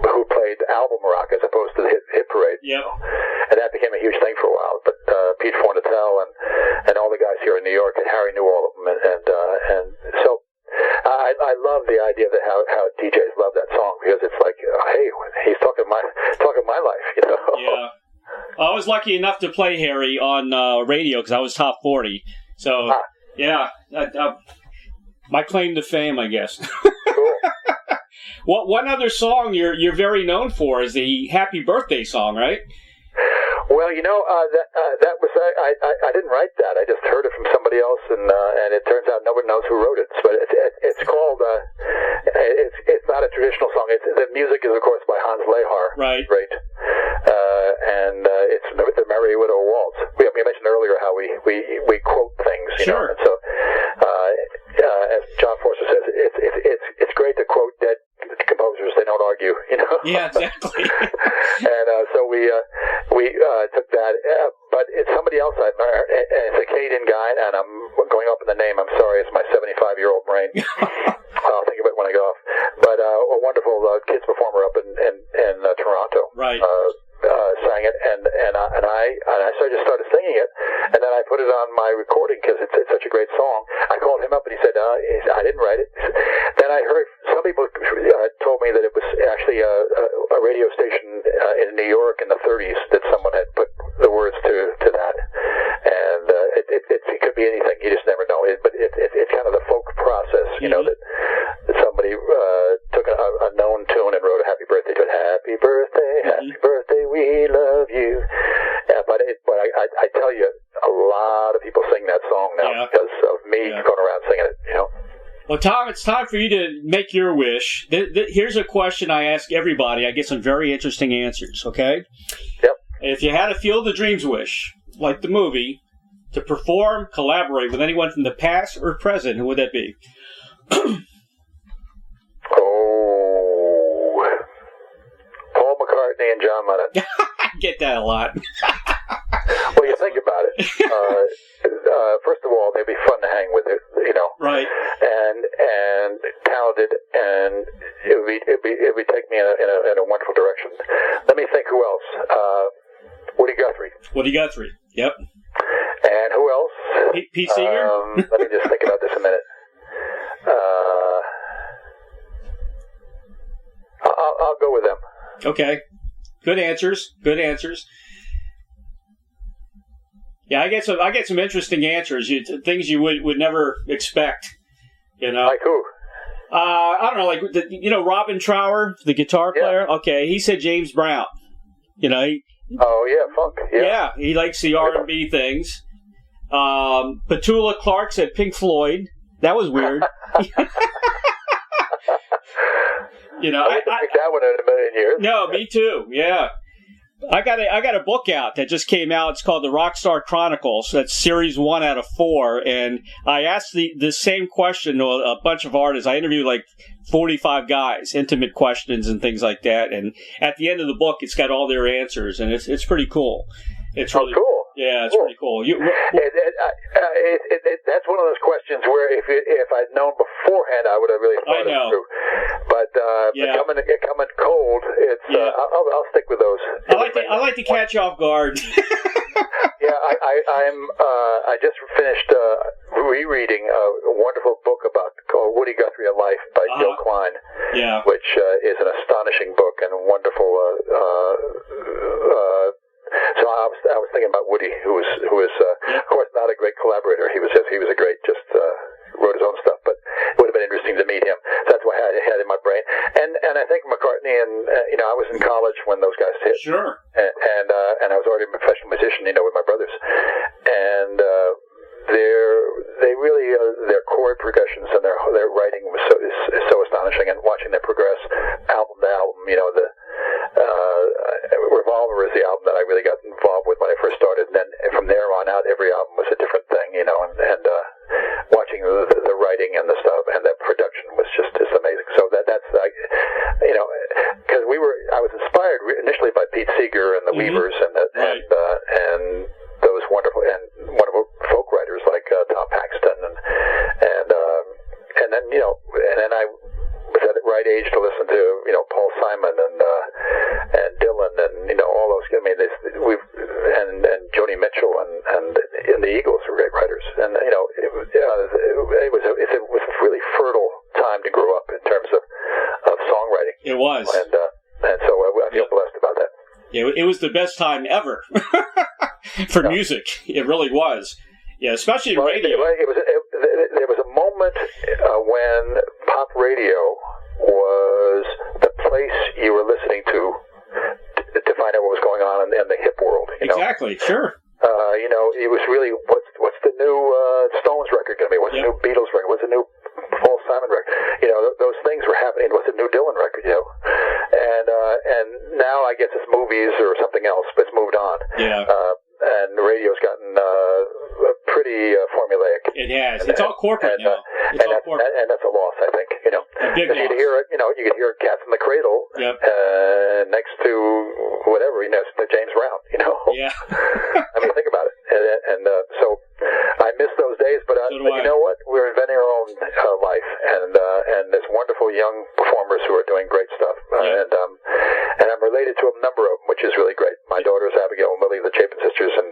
who played album rock as opposed to the hit parade. Yep. And that became a huge thing for a while. But Pete Fornatel and all the guys here in New York, and Harry knew all of them. And so I love the idea that how DJs love that song, because it's like, hey, he's talking my life, Yeah. I was lucky enough to play Harry on radio because I was top 40. So, yeah. My claim to fame, I guess. Cool. One other song you're very known for is the Happy Birthday song, right? Well, that was I didn't write that. I just heard it from somebody else, and it turns out nobody knows who wrote it. But it's called it's not a traditional song. The music is of course by Hans Lehar, right? Great, and it's the Merry Widow Waltz. We mentioned earlier how we quote things, you know, and so as John Forster says, it's great to quote dead composers. They don't argue, you know. Yeah, exactly. And so we took that, but it's somebody else I admire. It's a Canadian guy, and I'm going up in the name. I'm sorry, it's my 75-year-old brain. I'll think of it when I go off. But a wonderful kids performer up in Toronto, right? Sang it, and I just started singing it, and then I put it on my recording because it's such a great song. I called him up, and he said, I didn't write it. Then I heard some people told me that it was actually a radio station in New York in the 30s that someone had put the words to that, and it could be anything. You just never know. But it's kind of the folk process, you know, that somebody took a known tune and wrote a happy birthday to it. Happy birthday, we love you. But I tell you, a lot of people sing that song now because of me going around singing it, you know. Well, Tom, it's time for you to make your wish. Here's a question I ask everybody. I get some very interesting answers, okay? Yep. If you had a Field of Dreams wish, like the movie, to perform, collaborate with anyone from the past or present, who would that be? Paul McCartney and John Lennon. I get that a lot. Well, you think about it. First of all, they'd be fun to hang with, you know. Right. And talented, and it would take me in a wonderful direction. Let me think. Who else? Woody Guthrie. Woody Guthrie. Yep. And who else? Pete Seeger. Let me just think about this a minute. I'll go with them. Okay. Good answers. Yeah, I get some interesting answers. Things you would never expect. You know. Like who? I don't know, like Robin Trower, the guitar player. Yeah. Okay, he said James Brown. You know. Funk. Yeah, he likes the R&B things. Petula Clark said Pink Floyd. That was weird. You know, I wouldn't pick that one in a million years. No, me too. Yeah. I got a book out that just came out. It's called The Rockstar Chronicles. That's series 1 out of 4. And I asked the same question to a bunch of artists. I interviewed like 45 guys, intimate questions and things like that. And at the end of the book, it's got all their answers, and it's pretty cool. It's really cool. Yeah, it's pretty cool. That's one of those questions where if I'd known beforehand, I would have really thought it through. But coming cold, it's I'll stick with those. I like to catch you off guard. Yeah, I just finished rereading a wonderful book called Woody Guthrie and Life by Jill Klein. Yeah, which is an astonishing book and wonderful. So I was thinking about Woody, who was of course not a great collaborator. He was a great wrote his own stuff, but it would have been interesting to meet him. So that's what I had in my brain. And I think McCartney and I was in college when those guys hit. Sure. And I was already a professional musician, with my brothers. And they really their chord progressions and their writing is so astonishing, and watching them progress album to album. The Revolver is the album that I really got involved with when I first started, and then from there on out, every album was a different thing, and watching the writing and the stuff and the production was just amazing. So that's because I was inspired initially by Pete Seeger and the Weavers and those wonderful folk writers like Tom Paxton and then I was at the right age to listen to Paul Simon and Dylan and all those. I mean, and Joni Mitchell and the Eagles were great writers, and it was a really fertile time to grow up in terms of songwriting. It was, and so I feel blessed about that. Yeah, it was the best time ever for music. It really was. Yeah, especially radio. there was a moment when pop radio was the place you were listening to find out what was going on in the hip world. Exactly, sure. It was really, what's the new Stones record going to be? What's the new Beatles record? What's the new Paul Simon record? Those things were happening. What's the new Dylan record? And now I guess it's movies or something else, but it's moved on. Yeah. And the radio's gotten pretty formulaic. It has. It's all corporate now. It's all corporate. And that's a loss, I think. A big loss. You could hear Cats in the Cradle next to whatever, James Brown. Yeah. I mean, think about it. And so I miss those days, but you know what? We're inventing our own life, and there's wonderful young performers who are doing great stuff. And I'm related to a number of them, which is really great. My daughters, Abigail and Lily, the Chapin sisters, and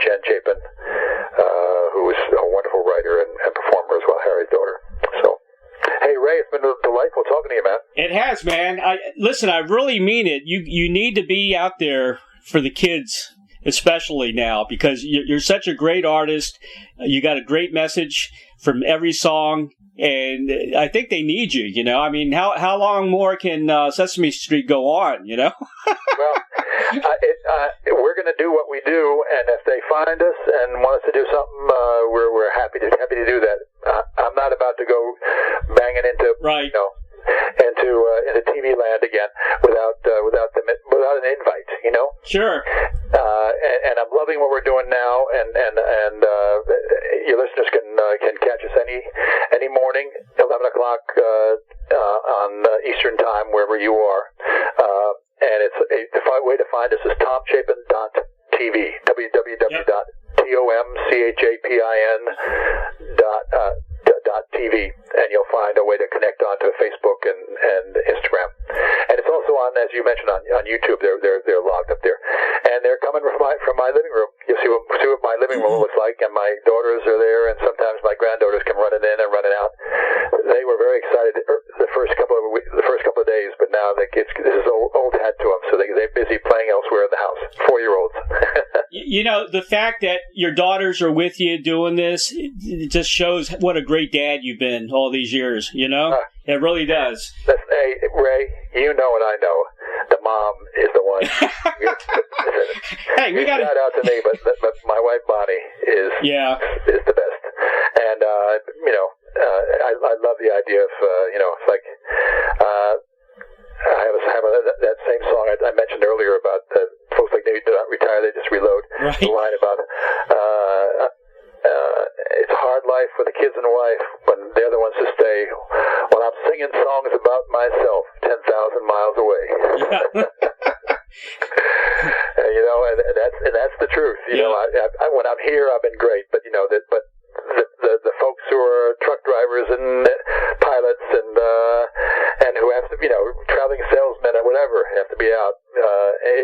Jen Chapin, who is a wonderful writer and performer as well, Harry's daughter. So, hey, Ray, it's been delightful talking to you, man. It has, man. Listen, I really mean it. You need to be out there for the kids, especially now, because you're such a great artist. You got a great message from every song, and I think they need you. I mean, how long more can Sesame Street go on? Well, we're going to do what we do, and if they find us and want us to do something, we're happy to do that. I'm not about to go banging into into TV land again without an invite. Sure. And I'm loving what we're doing now, and your listeners can catch us any morning, 11 o'clock on Eastern Time, wherever you are. And it's the way to find us is tomchapin.tv, www.tomchapin.tv, and you'll find a way to connect onto Facebook and Instagram. And it's also on, as you mentioned, on YouTube. They're logged up there, and they're coming from my living room. You'll see what my living room looks like, and my daughters are there, and sometimes my granddaughters come running in and running out. They were very excited the first couple of days, but now this is old hat to them, so they're busy playing elsewhere in the house. 4-year-olds. The fact that your daughters are with you doing this, it just shows what a great dad you've been all these years. It really does. Hey, Ray, you know what I know. The mom is the one. Hey, we got shout out to me, but my wife Bonnie is the best. And I love the idea of it's like I have that same song I mentioned earlier about folks like they do not retire, they just reload. Right. The line about it's a hard life for the kids and wife when they're the ones to stay. While I'm singing songs about myself 10,000 miles away. And that's the truth. When I'm here, I've been great, but the folks who are truck drivers and pilots and who have to, traveling salesmen or whatever, have to be out.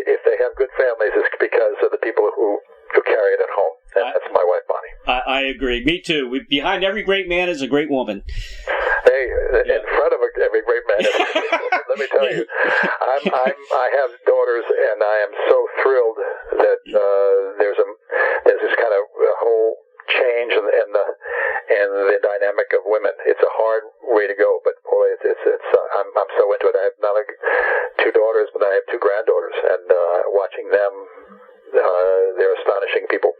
If they have good families, it's because of the people who carry it at home. And that's my wife, Bonnie. I agree. Me too. Behind every great man is a great woman. Hey, in front of every great man, let me tell you, I have daughters, and I am so thrilled that there's this kind of whole change in the dynamic of women. It's a hard way to go, but boy, I'm so into it. I have not only 2 daughters, but I have 2 granddaughters, and watching them, they're astonishing people.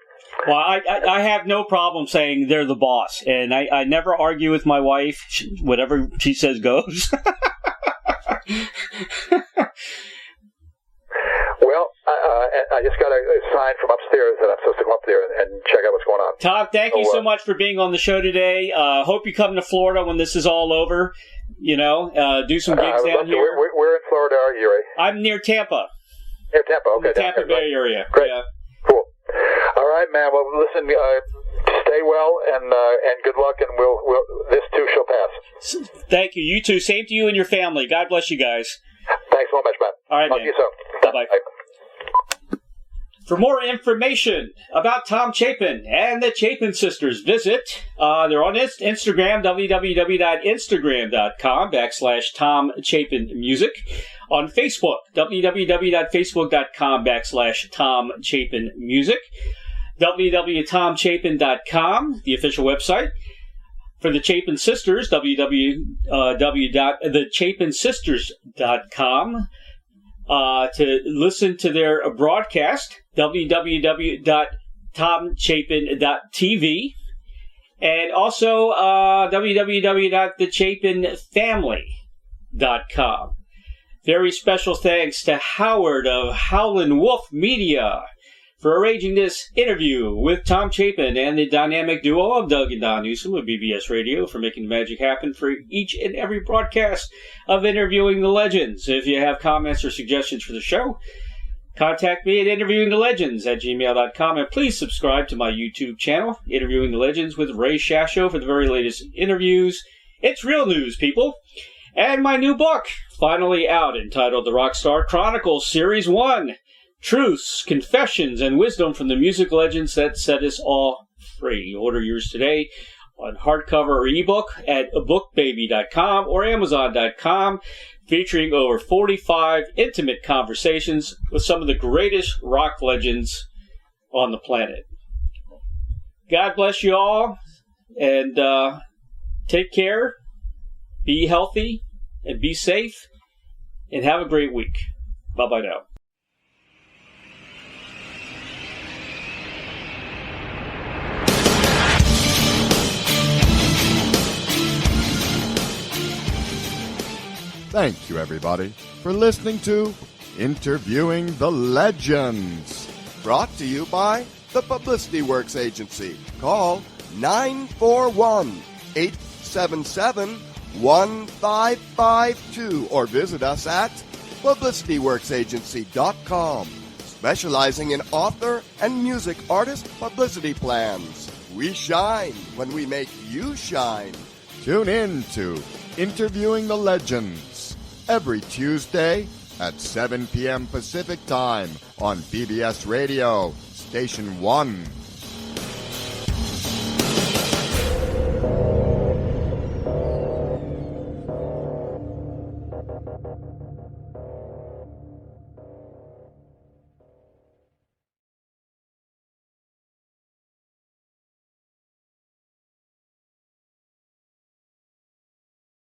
Well, I have no problem saying they're the boss, and I never argue with my wife. Whatever she says goes. Well, I just got a sign from upstairs that I'm supposed to go up there and check out what's going on. Tom, thank you so much for being on the show today. Hope you come to Florida when this is all over. Do some gigs down here. Where in Florida are you, Ray? I'm near Tampa. Near Tampa, okay. The Tampa Bay area. Great. Yeah. Cool. All right, man. Well, listen, stay well and good luck, and this too shall pass. Thank you. You too. Same to you and your family. God bless you guys. Thanks so much, man. All right, Talk man. to you soon. Bye-bye. For more information about Tom Chapin and the Chapin sisters, visit, they're on Instagram, www.instagram.com/Tom Chapin Music. On Facebook, www.facebook.com/Tom Chapin Music. www.tomchapin.com, the official website. For the Chapin Sisters, www.thechapinsisters.com. To listen to their broadcast, www.tomchapin.tv. And also www.thechapinfamily.com. Very special thanks to Howard of Howlin' Wolf Media for arranging this interview with Tom Chapin and the dynamic duo of Doug and Don Newsom of BBS Radio for making the magic happen for each and every broadcast of Interviewing the Legends. If you have comments or suggestions for the show, contact me at interviewingthelegends@gmail.com, and please subscribe to my YouTube channel, Interviewing the Legends with Ray Shasho, for the very latest interviews. It's real news, people. And my new book, finally out, entitled The Rockstar Chronicles Series 1. Truths, Confessions, and Wisdom from the Music Legends That Set Us All Free. Order yours today on hardcover or ebook at bookbaby.com or amazon.com, featuring over 45 intimate conversations with some of the greatest rock legends on the planet. God bless you all, and take care, be healthy, and be safe, and have a great week. Bye-bye now. Thank you, everybody, for listening to Interviewing the Legends. Brought to you by the Publicity Works Agency. Call 941-877-1552 or visit us at publicityworksagency.com, specializing in author and music artist publicity plans. We shine when we make you shine. Tune in to Interviewing the Legends every Tuesday at 7 p.m. Pacific Time on BBS Radio, Station 1.